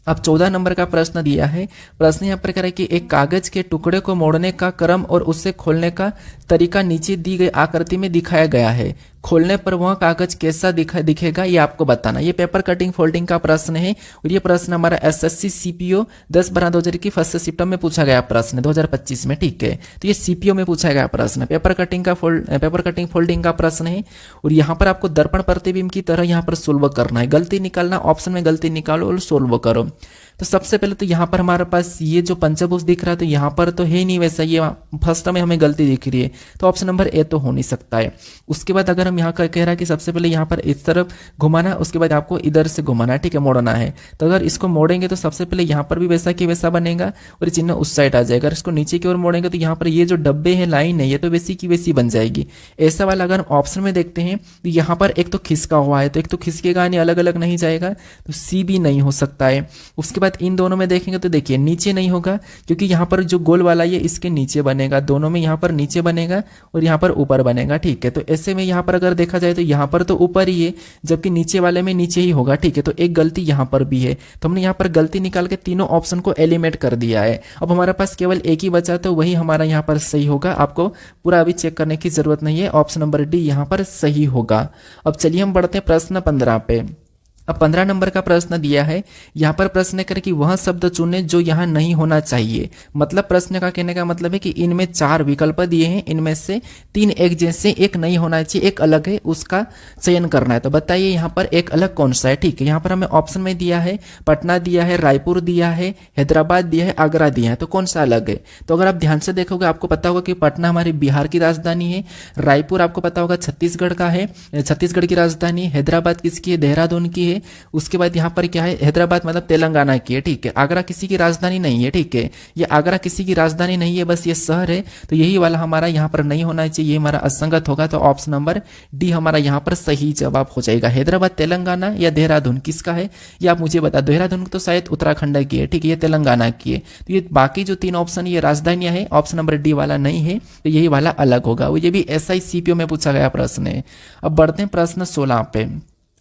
अब 14 नंबर का प्रश्न दिया है, प्रश्न यहाँ पर करें कि एक कागज के टुकड़े को मोड़ने का क्रम और उससे खोलने का तरीका नीचे दी गई आकृति में दिखाया गया है। खोलने पर वह कागज कैसा दिखेगा ये आपको बताना। ये पेपर कटिंग फोल्डिंग का प्रश्न है, और ये प्रश्न हमारा एसएससी सीपीओ 10/12/2000 की फर्स्ट शिफ्ट में पूछा गया प्रश्न 2025 में, ठीक है। तो ये सीपीओ में पूछा गया प्रश्न, पेपर कटिंग फोल्डिंग का प्रश्न है, और यहाँ पर आपको दर्पण प्रतिबिंब की तरह यहाँ पर सोल्व करना है। गलती निकालना, ऑप्शन में गलती निकालो और सोल्व करो। तो सबसे पहले तो यहाँ पर हमारे पास ये जो पंचभुज दिख रहा है, तो यहाँ पर तो है ही नहीं वैसा, ये फर्स्ट में हमें गलती दिख रही है, तो ऑप्शन नंबर ए तो हो नहीं सकता है। उसके बाद अगर हम यहाँ का कह रहा है कि सबसे पहले यहाँ पर इस तरफ घुमाना, उसके बाद आपको इधर से घुमाना है, ठीक है, मोड़ना है। तो अगर इसको मोड़ेंगे तो सबसे पहले यहाँ पर भी वैसा कि वैसा बनेगा और ये चिन्ह उस साइड आ जाएगा। अगर इसको नीचे की ओर मोड़ेंगे तो यहाँ पर ये जो डब्बे है, लाइन है, ये तो वैसी की वैसी बन जाएगी। ऐसा वाला अगर हम ऑप्शन में देखते हैं तो यहाँ पर एक तो खिसका हुआ है, तो एक तो खिसकेगा नहीं, अलग अलग नहीं जाएगा, तो सी भी नहीं हो सकता है। उसके बाद इन दोनों में देखेंगे तो देखिए नीचे नहीं होगा, क्योंकि यहाँ पर जो गोल वाला ये इसके नीचे बनेगा, दोनों में यहाँ पर नीचे बनेगा और यहाँ पर ऊपर बनेगा, ठीक है। तो ऐसे में यहाँ पर अगर देखा जाए तो यहाँ पर तो ऊपर ही है, जबकि नीचे वाले में नीचे ही होगा, ठीक है। तो एक गलती यहाँ पर भी है, तो हमने यहाँ पर गलती निकाल के तीनों ऑप्शन को एलिमिनेट कर दिया है। अब हमारे पास केवल एक ही बचा, तो वही हमारा यहाँ पर सही होगा। आपको पूरा अभी चेक करने की जरूरत नहीं है, ऑप्शन नंबर डी यहाँ पर सही होगा। अब चलिए हम बढ़ते हैं प्रश्न 15 पे। अब 15 नंबर का प्रश्न दिया है। यहाँ पर प्रश्न कर कि वह शब्द चुने जो यहाँ नहीं होना चाहिए। मतलब प्रश्न का कहने का मतलब है कि इनमें 4 विकल्प दिए हैं, इनमें से 3 एक जैसे, एक नहीं होना चाहिए, एक अलग है, उसका चयन करना है। तो बताइए यहाँ पर एक अलग कौन सा है। ठीक है, यहाँ पर हमें ऑप्शन में दिया है पटना दिया है, रायपुर दिया है, हैदराबाद दिया है, आगरा दिया है। तो कौन सा अलग है? तो अगर आप ध्यान से देखोगे आपको पता होगा कि पटना हमारी बिहार की राजधानी है, रायपुर आपको पता होगा छत्तीसगढ़ का है, छत्तीसगढ़ की राजधानी, हैदराबाद किसकी है? देहरादून की है। उसके बाद यहाँ पर क्या है? हैदराबाद मतलब तेलंगाना की है। ठीक है, आगरा किसी की राजधानी नहीं है। ठीक है, ये आगरा किसी की राजधानी नहीं है, बस ये शहर है। तो यही वाला हमारा यहाँ पर नहीं होना चाहिए, ये हमारा असंगत होगा। तो ऑप्शन नंबर डी हमारा यहाँ पर सही जवाब हो जाएगा। हैदराबाद तेलंगाना या देहरादून किसका है ये आप मुझे बता। देहरादून तो शायद उत्तराखंड की है। ठीक है, ये तेलंगाना की है। तो ये बाकी जो 3 ऑप्शन ये राजधानियां है, ऑप्शन नंबर डी वाला नहीं है, तो यही वाला अलग होगा। वो ये भी एसआई सीपीओ में पूछा गया प्रश्न है। अब बढ़ते हैं प्रश्न 16 पे।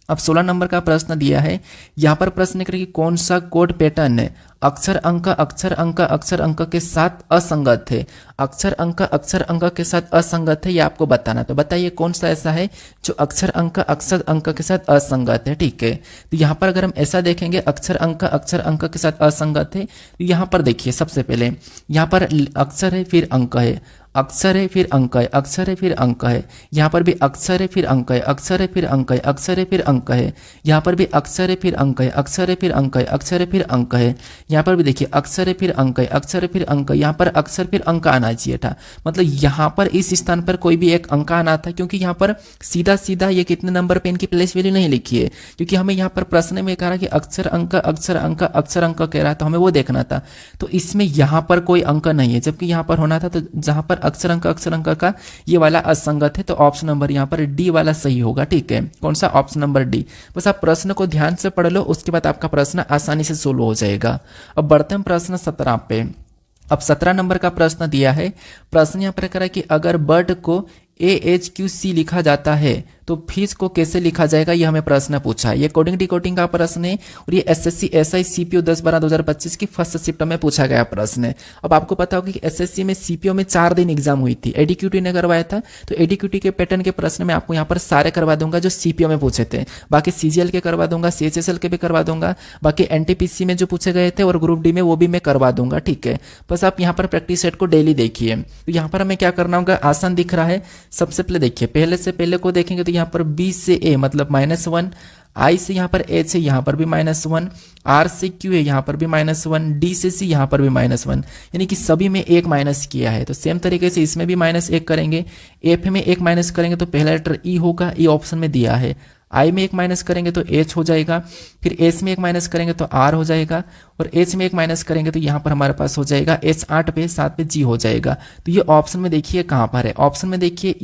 अब 16 नंबर का प्रश्न दिया है। यहाँ पर प्रश्न करें कि कौन सा कोड पैटर्न है अक्षर अंक के साथ असंगत है। अक्षर अंक के साथ असंगत है, ये आपको बताना। तो बताइए कौन सा ऐसा है जो अक्षर अंक के साथ असंगत है। ठीक है, तो यहाँ पर अगर हम ऐसा देखेंगे अक्षर अंक के साथ असंगत है, तो यहाँ पर देखिए सबसे पहले यहाँ पर अक्षर है फिर अंक है, अक्षर है फिर अंक है, अक्षर है फिर अंक है। यहाँ पर भी अक्षर है फिर अंक है, अक्षर है फिर अंक है, अक्षर है फिर अंक है। यहाँ पर भी अक्षर है फिर अंक है, अक्षर है फिर अंक है, अक्षर है फिर अंक है। यहाँ पर भी देखिए अक्षर है फिर अंक है, अक्षर है फिर अंक है। यहाँ पर अक्षर फिर अंक आना चाहिए था, मतलब यहाँ पर इस स्थान पर कोई भी एक अंक आना था, क्योंकि यहाँ पर सीधा सीधा ये कितने नंबर पे इनकी प्लेस वैल्यू नहीं लिखी है, क्योंकि हमें यहाँ पर प्रश्न में कहा कि अक्षर अंक कह रहा था, हमें वो देखना था। तो इसमें यहाँ पर कोई अंक नहीं है, जबकि यहाँ पर होना था। तो जहाँ पर अक्षर अंक का ये वाला असंगत है, तो ऑप्शन नंबर यहाँ पर डी वाला सही होगा। ठीक है, कौन सा? Option number D. बस आप प्रश्न को ध्यान से पढ़ लो, उसके बाद आपका प्रश्न आसानी से सोल्व हो जाएगा। अब बढ़ते हैं प्रश्न 17 पे। अब 17 नंबर का प्रश्न दिया है। प्रश्न यहाँ पर करा कि अगर बर्ड को AHQC लिखा जाता है तो फिश को कैसे लिखा जाएगा, ये हमें प्रश्न पूछा है। ये कोडिंग डिकोडिंग का प्रश्न है और ये SSC SI CPO 10/12/2025 की फर्स्ट शिफ्ट में पूछा गया प्रश्न है। अब आपको पता होगा कि SSC में CPO में 4 दिन एग्जाम हुई थी, ADQT ने करवाया था। तो ADQT के पैटर्न के प्रश्न में आपको यहाँ पर सारे करवा दूंगा जो CPO में पूछे थे, बाकी CGL के करवा दूंगा, CHSL के भी करवा दूंगा, बाकी NTPC में जो पूछे गए थे और ग्रुप डी में वो भी मैं करवा दूंगा। ठीक है, बस आप यहाँ पर प्रैक्टिस सेट को डेली देखिए। तो यहाँ पर हमें क्या करना होगा, आसान दिख रहा है। सबसे पहले देखिए, पहले से पहले को देखेंगे तो यहाँ पर B से A मतलब -1, I से यहाँ पर H है, यहाँ पर भी -1, R से Q है, यहाँ पर भी -1, D से C यहाँ पर भी -1, यानी कि सभी में 1 माइनस किया है। तो सेम तरीके से इसमें भी -1 करेंगे। F में 1 माइनस करेंगे तो पहला लेटर E होगा, E ऑप्शन में दिया है। I में 1 माइनस करेंगे तो H हो जाएगा, फिर S में 1 माइनस करेंगे तो R हो जाएगा, और H में 1 माइनस करेंगे तो यहाँ पर हमारे पास हो जाएगा H 8 पे 7 पे G हो जाएगा। तो ये ऑप्शन में देखिए कहाँ पर है, ऑप्शन में देखिए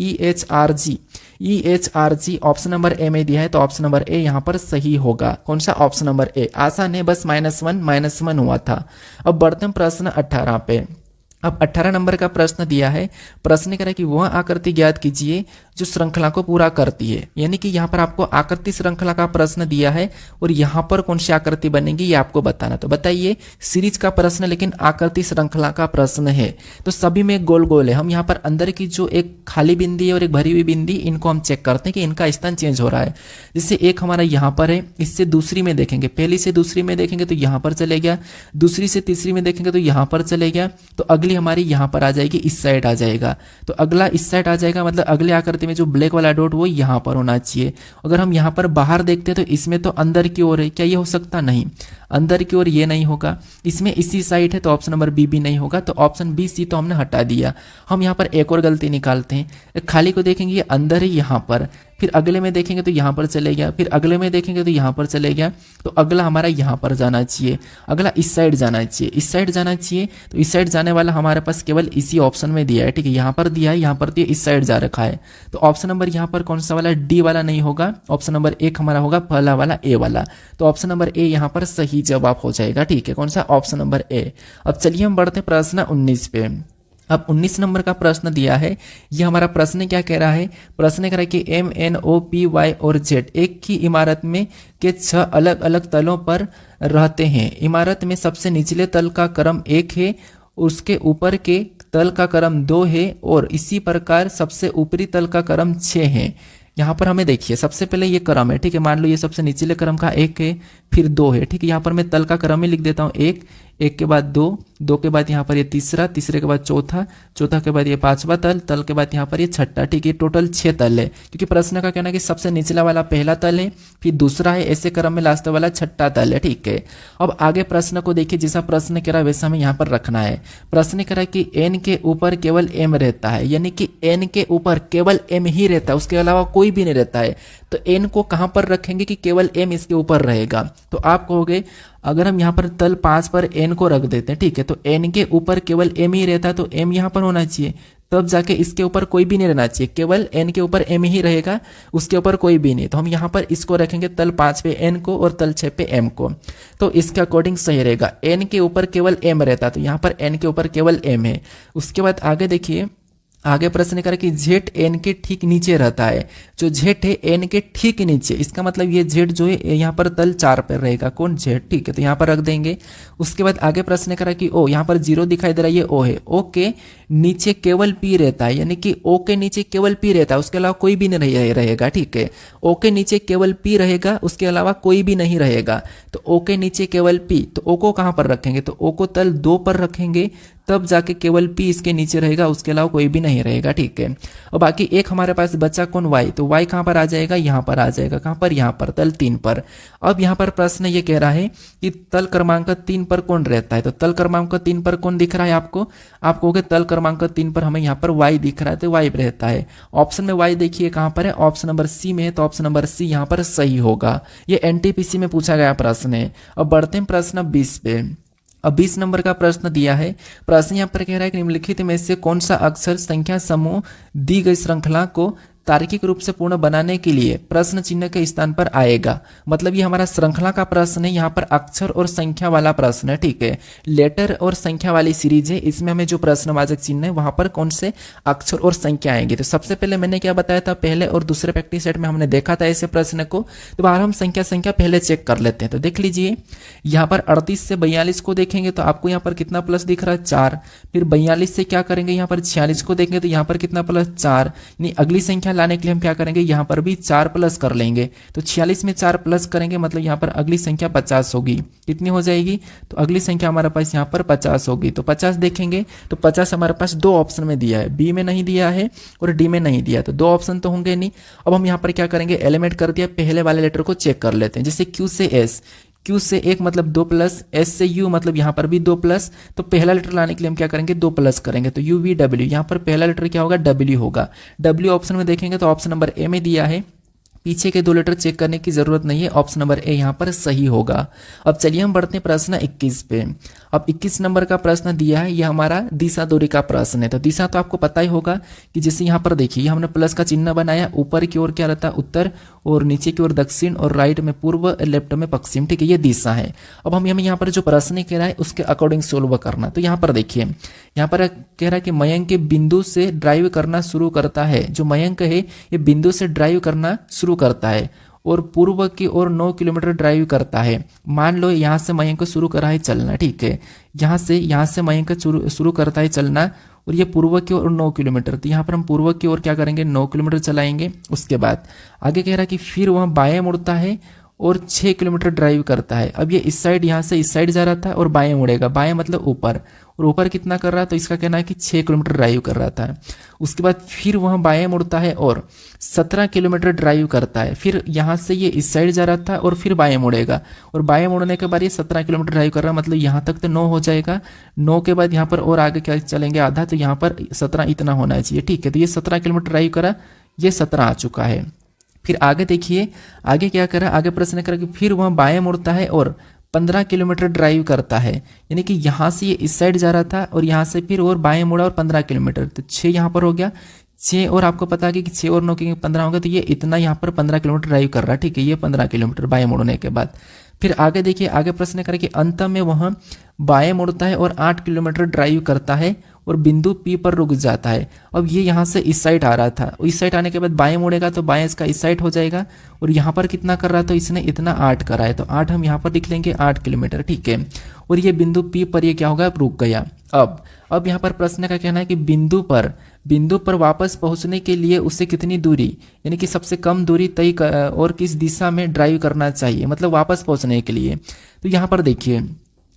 EHRG ऑप्शन नंबर ए में दिया है, तो ऑप्शन नंबर ए यहाँ पर सही होगा। कौन सा? Option number A. आसान है, बस -1 हुआ था। अब बढ़ते हैं प्रश्न 18 पे। अब 18 नंबर का प्रश्न दिया है। प्रश्न कह रहा है कि वह आकृति ज्ञात कीजिए जो श्रृंखला को पूरा करती है, यानी कि यहाँ पर आपको आकृति श्रृंखला का प्रश्न दिया है और यहाँ पर कौन सी आकृति बनेगी ये आपको बताना। तो बताइए, सीरीज का प्रश्न लेकिन आकृति श्रृंखला का प्रश्न है, तो सभी में गोल गोल है। हम यहाँ पर अंदर की जो एक खाली बिंदी है और एक भरी हुई बिंदी, इनको हम चेक करते हैं कि इनका स्थान चेंज हो रहा है। जैसे एक हमारा यहाँ पर है, इससे दूसरी में देखेंगे, पहली से दूसरी में देखेंगे तो यहाँ पर चले गया, दूसरी से तीसरी में देखेंगे तो यहाँ पर चले गया, तो अगली हमारी यहाँ पर आ जाएगी, इस साइड आ जाएगा। तो अगला इस साइड आ जाएगा, मतलब अगले आकृति में जो ब्लैक वाला डॉट वो यहाँ पर होना चाहिए। अगर हम यहाँ पर बाहर देखते हैं तो इसमें तो अंदर की ओर है, क्या ये हो सकता? नहीं, अंदर की ओर ये नहीं होगा। इसमें इसी साइड है, तो ऑप्शन नंबर बी भी नहीं होगा। तो ऑप्शन बी सी तो हमने हटा दिया। हम यहाँ पर एक और गलती निकालते हैं। खाली को देखेंगे ये अंदर है यहाँ पर, फिर अगले में देखेंगे तो यहाँ पर चले गया, फिर अगले में देखेंगे तो यहाँ पर चले गया, तो अगला हमारा यहाँ पर जाना चाहिए, अगला इस साइड जाना चाहिए, इस साइड जाना चाहिए। तो इस साइड जाने वाला हमारे पास केवल इसी ऑप्शन में दिया है। ठीक है, यहाँ पर दिया है, यहाँ पर दिया, इस साइड जा रखा है। तो ऑप्शन नंबर यहाँ पर कौन सा वाला? डी वाला नहीं होगा। ऑप्शन नंबर 1 हमारा होगा पहला वाला, ए वाला। तो ऑप्शन नंबर ए यहाँ पर सही जवाब हो जाएगा। ठीक है, कौन सा? Option number A. अब चलिए हम बढ़ते हैं प्रश्न 19 पे। अब 19 नंबर का प्रश्न दिया है। ये हमारा प्रश्न क्या कह रहा है? प्रश्न कह रहा है कि MNOPY और Z एक ही इमारत में के 6 अलग अलग तलों पर रहते हैं। इमारत में सबसे निचले तल का क्रम 1 है, उसके ऊपर के तल का क्रम 2 है, और इसी प्रकार सबसे ऊपरी तल का क्रम 6 है। यहाँ पर हमें देखिए सबसे पहले ये क्रम है, ठीक है। मान लो ये सबसे निचले क्रम का 1 है, फिर 2 है, ठीक है। यहाँ पर मैं तल का क्रम ही लिख देता हूँ, 1, 1 के बाद 2, 2 के बाद यहाँ पर ये तीसरा, तीसरे के बाद चौथा, चौथा के बाद ये पांचवा तल, तल के बाद यहाँ पर ये छठा, ठीक है। टोटल 6 तल है, क्योंकि प्रश्न का कहना है कि सबसे निचला वाला पहला तल है, फिर दूसरा है, ऐसे क्रम में लास्ट वाला छठा तल है, ठीक है। अब आगे प्रश्न को देखिए, जैसा प्रश्न कह रहा है वैसा हमें यहाँ पर रखना है। प्रश्न कह रहा है कि n के ऊपर केवल m रहता है, यानी कि n के ऊपर केवल m ही रहता है, उसके अलावा कोई भी नहीं रहता है। तो n को कहां पर रखेंगे कि केवल m इसके ऊपर रहेगा? तो आप कहोगे अगर हम यहाँ पर तल 5 पर n को रख देते हैं, ठीक है, तो n के ऊपर केवल m ही रहता है, तो m यहाँ पर होना चाहिए, तब जाके इसके ऊपर कोई भी नहीं रहना चाहिए, केवल n के ऊपर m ही रहेगा, उसके ऊपर कोई भी नहीं। तो हम यहाँ पर इसको रखेंगे तल 5 पे n को और तल 6 पे m को, तो इसके अकॉर्डिंग सही रहेगा। n के ऊपर केवल m रहता है, तो यहाँ पर n के ऊपर केवल m है। उसके बाद आगे देखिए, आगे प्रश्न कर कि z n के ठीक नीचे रहता है। जो z है n के ठीक नीचे, इसका मतलब ये z जो है यहाँ पर तल 4 पर रहेगा, कौन z, ठीक है, तो यहाँ पर रख देंगे। उसके बाद आगे प्रश्न करा कि o, यहाँ पर 0 दिखाई दे रहा है, ये o है, o के नीचे केवल p रहता है, यानी कि o के नीचे केवल p रहता है, उसके अलावा कोई भी नहीं रहेगा, ठीक है। o के नीचे केवल p रहेगा, उसके अलावा कोई भी नहीं रहेगा, तो o के नीचे केवल p, तो o को कहाँ पर रखेंगे? तो o को तल 2 पर रखेंगे, तब जाके केवल p इसके नीचे रहेगा, उसके अलावा कोई भी नहीं रहेगा, ठीक है। और बाकी एक हमारे पास बचा कौन, y, तो y कहाँ पर आ जाएगा? यहाँ पर आ जाएगा, कहाँ पर? यहाँ पर तल 3 पर। अब यहाँ पर प्रश्न ये कह रहा है कि तल क्रमांक 3 पर कौन रहता है? तो तल क्रमांक 3 पर कौन दिख रहा है आपको? आप कहोगे तल क्रमांक 3 पर हमें यहाँ पर y दिख रहा है, तो y रहता है। ऑप्शन में y देखिए कहाँ पर है, ऑप्शन नंबर सी में है, तो ऑप्शन नंबर सी यहाँ पर सही होगा। ये एनटीपीसी में पूछा गया प्रश्न है। अब बढ़ते हैं प्रश्न 20 पे। अब 20 नंबर का प्रश्न दिया है। प्रश्न यहाँ पर कह रहा है कि निम्नलिखित में से कौन सा अक्षर संख्या समूह दी गई श्रृंखला को तार्किक रूप से पूर्ण बनाने के लिए प्रश्न चिन्ह के स्थान पर आएगा। मतलब ये हमारा श्रृंखला का प्रश्न है, यहाँ पर अक्षर और संख्या वाला प्रश्न है, ठीक है। लेटर और संख्या वाली सीरीज है, इसमें हमें जो प्रश्नवाचक चिन्ह है वहां पर कौन से अक्षर और संख्या आएंगे। तो सबसे पहले मैंने क्या बताया था, पहले और दूसरे प्रैक्टिस सेट में हमने देखा था ऐसे प्रश्न को। तो बाहर हम संख्या पहले चेक कर लेते हैं। तो देख लीजिए, यहाँ पर 38 से 42 को देखेंगे तो आपको यहाँ पर कितना प्लस दिख रहा है? 4। फिर 42 से क्या करेंगे, यहाँ पर 46 को देखेंगे तो यहाँ पर कितना प्लस? 4। यानी अगली संख्या लाने के लिए हम क्या करेंगे, यहाँ पर भी 4 प्लस कर लेंगे। तो 46 में 4 प्लस करेंगे, मतलब यहाँ पर अगली संख्या 50 होगी। कितनी हो जाएगी? तो अगली संख्या हमारे पास यहाँ पर 50 होगी। तो 50 देखेंगे तो 50 हमारे पास 2 ऑप्शन में दिया है, बी में नहीं दिया है और डी में नहीं दिया, तो 2 ऑप्शन तो होंगे नहीं। अब हम यहाँ पर क्या करेंगे, एलिमेंट कर दिया, पहले वाले लेटर को चेक कर लेते हैं। जैसे क्यू से एस, Q से 1 मतलब 2 प्लस, S से U मतलब यहाँ पर भी 2 प्लस, तो पहला लेटर लाने के लिए हम क्या करेंगे, 2 प्लस करेंगे। तो UVW, यहाँ पर पहला लेटर क्या होगा? W होगा। W ऑप्शन में देखेंगे तो ऑप्शन नंबर ए में दिया है, पीछे के 2 लेटर चेक करने की जरूरत नहीं है, ऑप्शन नंबर ए यहाँ पर सही होगा। अब चलिए हम बढ़ते हैं प्रश्न 21 पे। अब 21 नंबर का प्रश्न दिया है, ये हमारा दिशा दूरी का प्रश्न है। तो दिशा तो आपको पता ही होगा कि जैसे यहाँ पर देखिए, हमने प्लस का चिन्ह बनाया, ऊपर की ओर क्या रहता है? उत्तर, और नीचे की ओर दक्षिण, और राइट में पूर्व, लेफ्ट में पश्चिम, ठीक है, ये दिशा है। अब हम यहाँ पर जो प्रश्न कह रहा है उसके अकॉर्डिंग सोल्व करना। तो यहाँ पर देखिए, यहाँ पर कह रहा है कि मयंक के बिंदु से ड्राइव करना शुरू करता है। जो मयंक है ये बिंदु से ड्राइव करना शुरू करता है और पूर्व की ओर 9 किलोमीटर ड्राइव करता है। मान लो यहाँ से मयंक शुरू करा है चलना, ठीक है, यहाँ से मयंक शुरू करता है चलना और ये पूर्व की ओर 9 किलोमीटर, तो यहाँ पर हम पूर्व की ओर क्या करेंगे, 9 किलोमीटर चलाएंगे। उसके बाद आगे कह रहा है कि फिर वह बाएं मुड़ता है और 6 किलोमीटर ड्राइव करता है। अब ये इस साइड, यहाँ से इस साइड जा रहा था और बाएं मुड़ेगा, बाएं मतलब ऊपर, और ऊपर कितना कर रहा है, तो इसका कहना है कि 6 किलोमीटर ड्राइव कर रहा था। उसके बाद फिर वह बाएं मुड़ता है और 17 किलोमीटर ड्राइव करता है। फिर यहाँ से ये इस साइड जा रहा था और फिर बाएं मुड़ेगा, और बाएं मुड़ने के बाद ये 17 किलोमीटर ड्राइव कर रहा है, मतलब यहाँ तक तो 9 हो जाएगा। 9 के बाद यहाँ पर और आगे क्या चलेंगे, आधा, तो यहाँ पर 17 इतना होना चाहिए, ठीक है। तो ये 17 किलोमीटर ड्राइव करा, ये 17 आ चुका है। फिर आगे देखिए, आगे क्या करा, आगे प्रश्न करा कि फिर वह बाएं मुड़ता है और 15 किलोमीटर ड्राइव करता है। यानी कि यहाँ से ये इस साइड जा रहा था और यहाँ से फिर और बाएं मुड़ा और 15 किलोमीटर, तो 6 यहाँ पर हो गया। 6 और आपको पता है कि 6 और 9 के 15 होगा, तो ये इतना यहाँ पर 15 किलोमीटर ड्राइव कर रहा है, ठीक है, ये 15 किलोमीटर बाएं मुड़ने के बाद। फिर आगे देखिए, आगे प्रश्न करें कि अंत में वह बाएं मुड़ता है और 8 किलोमीटर ड्राइव करता है और बिंदु P पर रुक जाता है। अब ये यहाँ से इस साइड आ रहा था, इस साइड आने के बाद बाएं मुड़ेगा तो बाएं इसका इस साइड हो जाएगा, और यहाँ पर कितना कर रहा है, तो इसने इतना 8 करा है, तो 8 हम यहाँ पर लिख लेंगे, 8 किलोमीटर, ठीक है। और ये बिंदु P पर ये क्या होगा, रुक गया। अब अब यहाँ पर प्रश्न का कहना है कि बिंदु पर वापस पहुंचने के लिए उसे कितनी दूरी, यानी कि सबसे कम दूरी और किस दिशा में ड्राइव करना चाहिए, मतलब वापस पहुंचने के लिए। तो यहाँ पर देखिए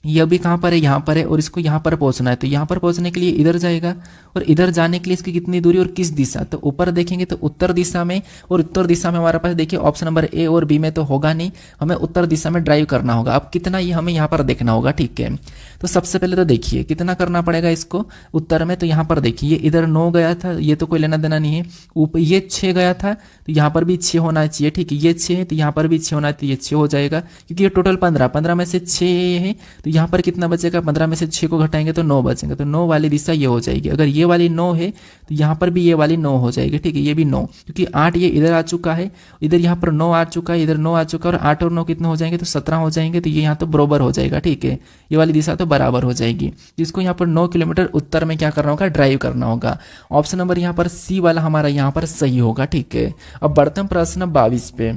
ये अभी कहाँ पर है, यहाँ पर है, और इसको यहाँ पर पहुंचना है। तो यहाँ पर पहुंचने के लिए इधर जाएगा, और इधर जाने के लिए इसकी कितनी दूरी और किस दिशा, तो ऊपर देखेंगे तो उत्तर दिशा में, और उत्तर दिशा में हमारे पास देखिए ऑप्शन नंबर ए और बी में तो होगा नहीं, हमें उत्तर दिशा में ड्राइव करना होगा। अब कितना ये हमें यहाँ पर देखना होगा, ठीक है। तो सबसे पहले तो देखिए कितना करना पड़ेगा इसको उत्तर में। तो यहाँ पर देखिए ये इधर 9 गया था, ये तो कोई लेना देना नहीं है। ऊपर ये 6 गया था, तो यहाँ पर भी 6 होना चाहिए, ठीक है। ये 6 है तो यहाँ पर भी 6 होना चाहिए, 6 हो जाएगा, क्योंकि ये टोटल 15 में से 6 है। तो यहाँ पर कितना बचेगा, 15 में से 6 को घटाएंगे तो 9 बचेंगे। तो 9 वाली दिशा ये हो जाएगी। अगर ये वाली 9 है तो यहाँ पर भी ये वाली 9 हो जाएगी, ठीक है। ये भी 9, क्योंकि 8 ये इधर आ चुका है, इधर यहाँ पर 9 आ चुका है, इधर 9 आ चुका है, और 8 और 9 कितने हो जाएंगे, तो 17 हो जाएंगे। तो ये यहाँ तो बराबर हो जाएगा, ठीक है। ये वाली दिशा तो बराबर हो जाएगी। जिसको यहाँ पर 9 किलोमीटर उत्तर में क्या करना होगा, ड्राइव करना होगा। ऑप्शन नंबर यहाँ पर सी वाला हमारा यहाँ पर सही होगा, ठीक है। अब बढ़ते हैं प्रश्न 22 पे।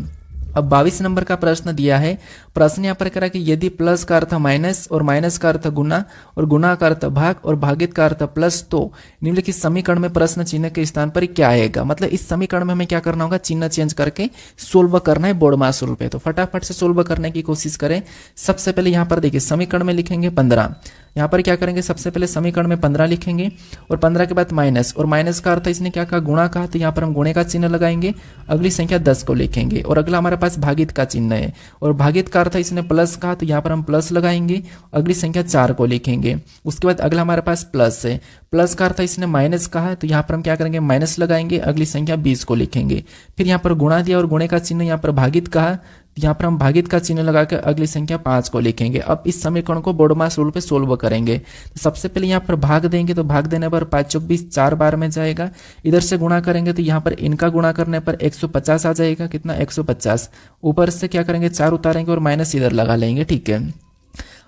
अब 22 नंबर का प्रश्न दिया है। प्रश्न यहाँ पर करा कि यदि प्लस का अर्थ माइनस और माइनस का अर्थ गुना और गुना का अर्थ भाग और भागित का अर्थ प्लस, तो निम्नलिखित समीकरण में प्रश्न चिन्ह के स्थान पर क्या आएगा। मतलब इस समीकरण में हमें क्या करना होगा, चिन्ह चेंज करके सोल्व करना है बोर्ड मास रूल पे। तो फटाफट से सोल्व करने की कोशिश करें। सबसे पहले यहाँ पर देखिए समीकरण में लिखेंगे 15। यहाँ पर क्या करेंगे, सबसे पहले समीकरण में 15 लिखेंगे, और 15 के बाद माइनस, और माइनस का अर्थ इसने क्या कहा, गुणा कहा, तो यहाँ पर हम गुणे का चिन्ह लगाएंगे। अगली संख्या 10 को लिखेंगे, और अगला हमारे पास भागित का चिन्ह है, और भागित का अर्थ इसने प्लस कहा, तो यहाँ पर हम प्लस लगाएंगे। अगली संख्या 4 को लिखेंगे। उसके बाद अगला हमारे पास प्लस है, प्लस का अर्थ इसने माइनस कहा है, तो यहाँ पर हम क्या करेंगे, माइनस लगाएंगे। अगली संख्या 20 को लिखेंगे। फिर यहाँ पर गुणा दिया और गुणे का चिन्ह यहाँ पर भागित कहा, यहाँ पर हम भागित का चिन्ह लगाकर अगली संख्या 5 को लिखेंगे। अब इस समीकरण को बोर्ड मास रूल पे सोल्व करेंगे। तो सबसे पहले यहाँ पर भाग देंगे, तो भाग देने पर 5 चौक 20 4 बार में जाएगा। इधर से गुणा करेंगे तो यहाँ पर इनका गुणा करने पर 150 आ जाएगा। कितना, 150। ऊपर से क्या करेंगे, 4 उतारेंगे और माइनस इधर लगा लेंगे, ठीक है।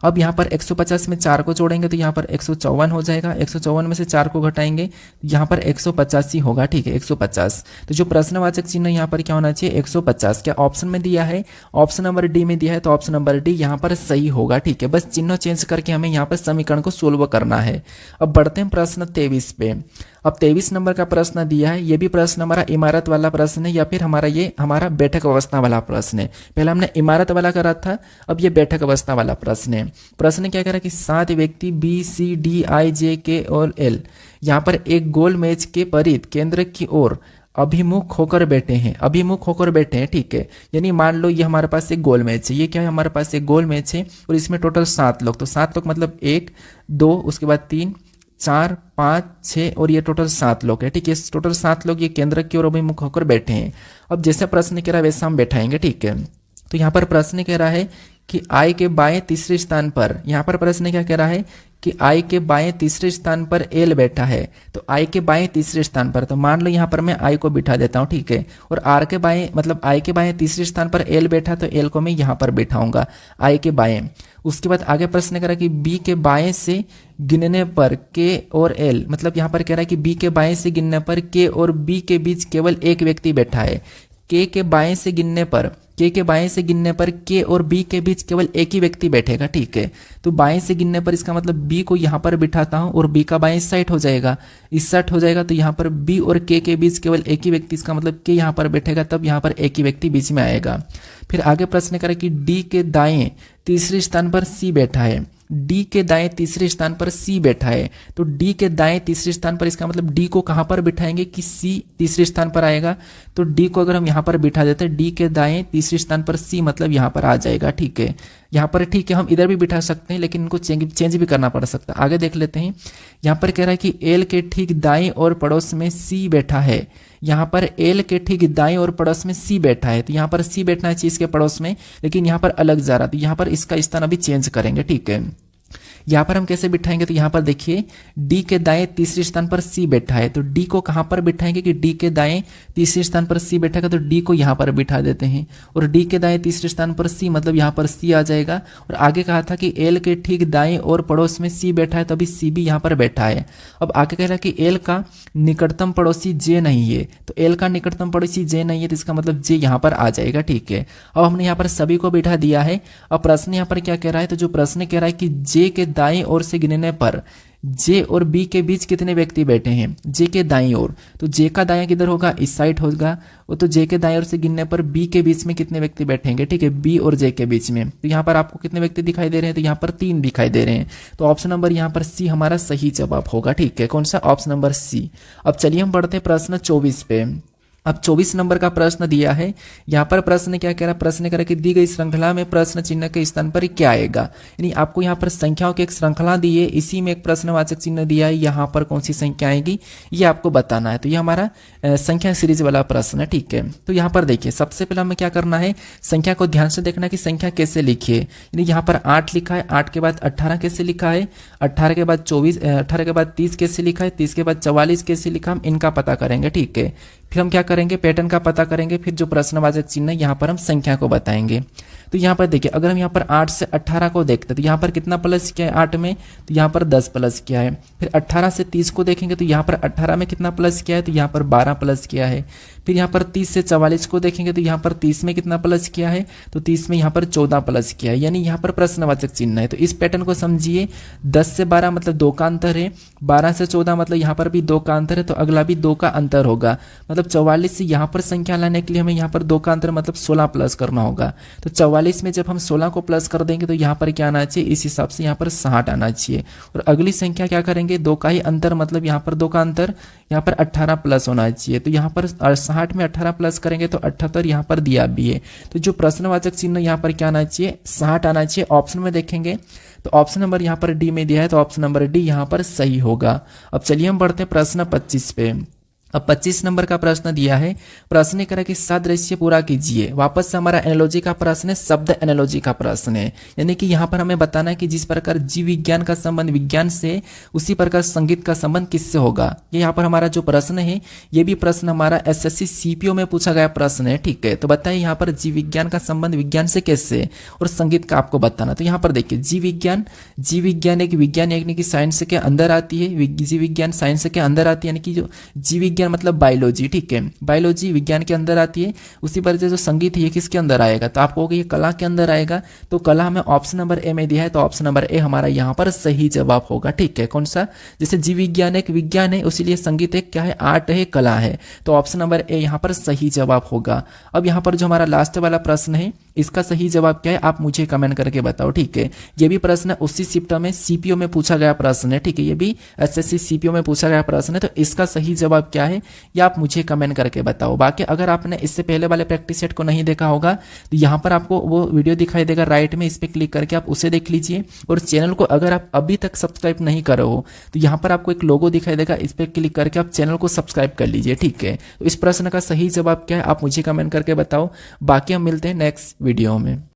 अब यहाँ पर 150 में 4 को जोड़ेंगे तो यहाँ पर 154 हो जाएगा। 154 में से 4 को घटाएंगे, यहाँ पर 185 होगा, ठीक है, 150। तो जो प्रश्नवाचक चिन्ह यहाँ पर क्या होना चाहिए, 150। क्या ऑप्शन में दिया है, ऑप्शन नंबर डी में दिया है, तो ऑप्शन नंबर डी यहाँ पर सही होगा, ठीक है। बस चिन्ह चेंज करके हमें यहाँ पर समीकरण को सोल्व करना है। अब बढ़ते हैं प्रश्न 23 पे। अब 23 नंबर का प्रश्न दिया है। ये भी प्रश्न हमारा इमारत वाला प्रश्न है, या फिर हमारा बैठक अवस्था वाला प्रश्न है। पहले हमने इमारत वाला करा था, अब ये बैठक अवस्था वाला प्रश्न है। प्रश्न क्या कह रहा है कि 7 व्यक्ति बी सी डी आई जे के और एल यहाँ पर एक गोल मेज के परिध केंद्र की ओर अभिमुख होकर बैठे हैं, ठीक है। यानी मान लो ये हमारे पास एक गोल मैच है, ये क्या है, हमारे पास एक गोल मैच है, और इसमें टोटल 7 लोग। तो 7 लोग मतलब 1 2 उसके बाद 3 4 5 6 और ये टोटल 7 लोग है, ठीक है। टोटल 7 लोग ये केंद्र की ओर अभिमुख होकर बैठे हैं। अब जैसे प्रश्न कह रहा है वैसा हम बैठाएंगे, ठीक है। तो यहाँ पर प्रश्न कह रहा है कि आई के बाएं तीसरे स्थान पर, यहाँ पर प्रश्न क्या कह रहा है कि आई के बाएं तीसरे स्थान पर एल बैठा है। तो आई के बाएं तीसरे स्थान पर, तो मान लो यहाँ पर मैं आई को बिठा देता हूँ, ठीक है। और आर के बाएं मतलब आई के बाएं तीसरे स्थान पर एल बैठा, तो एल को मैं यहाँ पर बिठाऊंगा आई के बाएं। उसके बाद आगे प्रश्न कह रहा है कि बी के बाएं से गिनने पर के और एल, मतलब यहाँ पर कह रहा है कि बी के बाएं से गिनने पर के और बी के बीच केवल एक व्यक्ति बैठा है। के बाएं से गिनने पर के और बी के बीच केवल एक ही व्यक्ति बैठेगा, ठीक है। तो बाएं से गिनने पर इसका मतलब बी को यहाँ पर बिठाता हूँ और बी का बाएं इस साइड हो जाएगा, इस साइड हो जाएगा। तो यहाँ पर बी और के बीच केवल एक ही व्यक्ति, इसका मतलब के यहाँ पर बैठेगा, तब यहाँ पर एक ही व्यक्ति बीच में आएगा। फिर आगे प्रश्न करें कि डी के दाएं तीसरे स्थान पर सी बैठा है। डी के दाएं तीसरे स्थान पर सी बैठा है। तो डी के दाएं तीसरे स्थान पर, इसका मतलब डी को कहां पर बिठाएंगे कि सी तीसरे स्थान पर आएगा। तो डी को अगर हम यहां पर बिठा देते हैं, डी के दाएं तीसरे स्थान पर सी मतलब यहां पर आ जाएगा, ठीक है। यहाँ पर ठीक है, हम इधर भी बिठा सकते हैं, लेकिन इनको चेंज भी करना पड़ सकता है। आगे देख लेते हैं। यहाँ पर कह रहा है कि एल के ठीक दाएं और पड़ोस में सी बैठा है। यहाँ पर एल के ठीक दाएं और पड़ोस में सी बैठा है। तो यहाँ पर सी बैठना चाहिए इसके पड़ोस में, लेकिन यहाँ पर अलग जा रहा। तो यहाँ पर इसका स्थान अभी चेंज करेंगे, ठीक है। यहाँ पर हम कैसे बिठाएंगे, तो यहाँ पर देखिए डी के दाएं तीसरे स्थान पर सी बैठा है। तो डी को कहाँ पर बिठाएंगे कि डी के दाएं तीसरे स्थान पर सी बैठेगा, तो डी को यहाँ पर बिठा देते हैं। और डी के दाएं तीसरे स्थान पर सी मतलब यहाँ पर सी आ जाएगा। और आगे कहा था कि एल के ठीक दाएं और पड़ोस में सी बैठा है, तो अभी सी भी यहाँ पर बैठा है। अब आगे कह रहा है कि एल का निकटतम पड़ोसी जे नहीं है। तो एल का निकटतम पड़ोसी जे नहीं है, तो इसका मतलब जे यहाँ पर आ जाएगा, ठीक है। अब हमने यहाँ पर सभी को बिठा दिया है। अब प्रश्न यहाँ पर क्या कह रहा है, तो जो प्रश्न कह रहा है कि जे के दाएं ओर से गिनने पर जे और बी के बीच कितने व्यक्ति बैठे हैं, जे के दाईं ओर, तो जे का दायां किधर होगा, इस साइड होगा, वो तो जे के दाईं ओर से गिनने पर बी के बीच में कितने व्यक्ति बैठेंगे, ठीक है, बी और जे के बीच में। तो यहाँ पर आपको कितने व्यक्ति दिखाई दे रहे हैं, तो यहाँ पर 3 दिखाई दे रहे हैं। तो ऑप्शन नंबर यहाँ पर सी हमारा सही जवाब होगा, ठीक है, कौन सा, ऑप्शन नंबर सी। अब चलिए हम बढ़ते हैं प्रश्न 24 पे। अब 24 नंबर का प्रश्न दिया है। यहाँ पर प्रश्न क्या कह रहा है, प्रश्न कह रहा है कि दी गई श्रृंखला में प्रश्न चिन्ह के स्थान पर क्या आएगा। यानी आपको यहाँ पर संख्याओं की एक श्रृंखला दी है, इसी में एक प्रश्नवाचक चिन्ह दिया है, यहाँ पर कौन सी संख्या आएगी ये आपको बताना है। तो ये हमारा संख्या सीरीज वाला प्रश्न है, ठीक है। तो यहाँ पर देखिए सबसे पहले हमें क्या करना है, संख्या को ध्यान से देखना कि संख्या कैसे लिखी है। यानी यहाँ पर 8 लिखा है, 8 के बाद 18 कैसे लिखा है, 18 के बाद 24, 18 के बाद 30 कैसे लिखा है, 30 के बाद 44 कैसे लिखा, हम इनका पता करेंगे, ठीक है। फिर हम क्या करेंगे, पैटर्न का पता करेंगे, फिर जो प्रश्नवाचक चिन्ह है यहाँ पर हम संख्या को बताएंगे। तो यहाँ पर देखिए अगर हम यहाँ पर 8 से 18 को देखते हैं तो यहाँ पर कितना प्लस किया है 8 में, तो यहाँ पर 10 प्लस किया है। फिर 18 से 30 को देखेंगे तो यहाँ पर 18 में कितना प्लस किया है, तो यहाँ पर 12 प्लस किया है। फिर यहाँ पर 30 से 44 को देखेंगे तो यहाँ पर 30 में कितना प्लस किया है, तो 30 में यहाँ पर 14 प्लस किया है, यानी यहाँ पर प्रश्नवाचक चिन्ह है। तो इस पैटर्न को समझिए, 10 से 12 मतलब 2 का अंतर है, 12 से 14 मतलब यहाँ पर भी 2 का अंतर है, तो अगला भी 2 का अंतर होगा। मतलब 44 से यहाँ पर संख्या लाने के लिए हमें यहाँ पर 2 का अंतर मतलब 16 प्लस करना होगा। तो 44 में जब हम 16 को प्लस कर देंगे तो यहाँ पर क्या आना चाहिए, इस हिसाब से यहाँ पर 60 आना चाहिए। और अगली संख्या क्या करेंगे, 2 का ही अंतर मतलब यहाँ पर 2 का अंतर, यहाँ पर 18 प्लस होना चाहिए। तो यहाँ पर 60 में 18 प्लस करेंगे तो 78 यहाँ पर दिया भी है। तो जो प्रश्नवाचक चिन्ह यहाँ पर क्या आना चाहिए, 60 आना चाहिए। ऑप्शन में देखेंगे तो ऑप्शन नंबर यहाँ पर डी में दिया है, तो ऑप्शन नंबर डी यहाँ पर सही होगा। अब चलिए हम बढ़ते हैं प्रश्न 25 पे। अब 25 नंबर का प्रश्न दिया है, प्रश्न कह रहा है कि सादृश्य पूरा कीजिए। वापस से हमारा एनालॉजी का प्रश्न है, शब्द एनालॉजी का प्रश्न है। यानी कि यहाँ पर हमें बताना है कि जिस प्रकार जीव विज्ञान का संबंध विज्ञान से, उसी प्रकार संगीत का संबंध किससे होगा। ये यहाँ पर हमारा जो प्रश्न है, ये भी प्रश्न हमारा एसएससी सीपीओ में पूछा गया प्रश्न है, ठीक है। तो बताइए यहाँ पर जीव विज्ञान का संबंध विज्ञान से कैसे, और संगीत का आपको बताना। तो यहाँ पर देखिए जीव विज्ञान एक विज्ञान यानी कि साइंस के अंदर आती है, जीव विज्ञान साइंस के अंदर आती है, यानी कि जो जीव विज्ञान मतलब बायोलॉजी, ठीक है, बायोलॉजी विज्ञान के अंदर आती है। उसी पर जो संगीत है ये किसके अंदर आएगा, तो आपको ये कला के अंदर आएगा। तो कला हमें ऑप्शन नंबर ए में दिया है, तो ऑप्शन नंबर ए हमारा यहाँ पर सही जवाब होगा, ठीक है। कौन सा, जैसे जीव विज्ञान एक विज्ञान है, उसीलिए संगीत एक क्या है, आर्ट है, कला है। तो ऑप्शन नंबर ए यहाँ पर सही जवाब होगा। अब यहाँ पर जो हमारा लास्ट वाला प्रश्न है, इसका सही जवाब क्या है आप मुझे कमेंट करके बताओ, ठीक है। ये भी प्रश्न उसी शिफ्ट में सीपीओ में पूछा गया प्रश्न है, ठीक है। ये भी एसएससी सीपीओ में पूछा गया प्रश्न है। तो इसका सही जवाब क्या है ये आप मुझे कमेंट करके बताओ। बाकी अगर आपने इससे पहले वाले प्रैक्टिस सेट को नहीं देखा होगा तो यहाँ पर आपको वो वीडियो दिखाई देगा राइट में, इस पर क्लिक करके आप उसे देख लीजिए। और चैनल को अगर आप अभी तक सब्सक्राइब नहीं करे हो तो यहाँ पर आपको एक लोगो दिखाई देगा, इस पर क्लिक करके आप चैनल को सब्सक्राइब कर लीजिए, ठीक है। तो इस प्रश्न का सही जवाब क्या है आप मुझे कमेंट करके बताओ। बाकी हम मिलते हैं नेक्स्ट वीडियो में।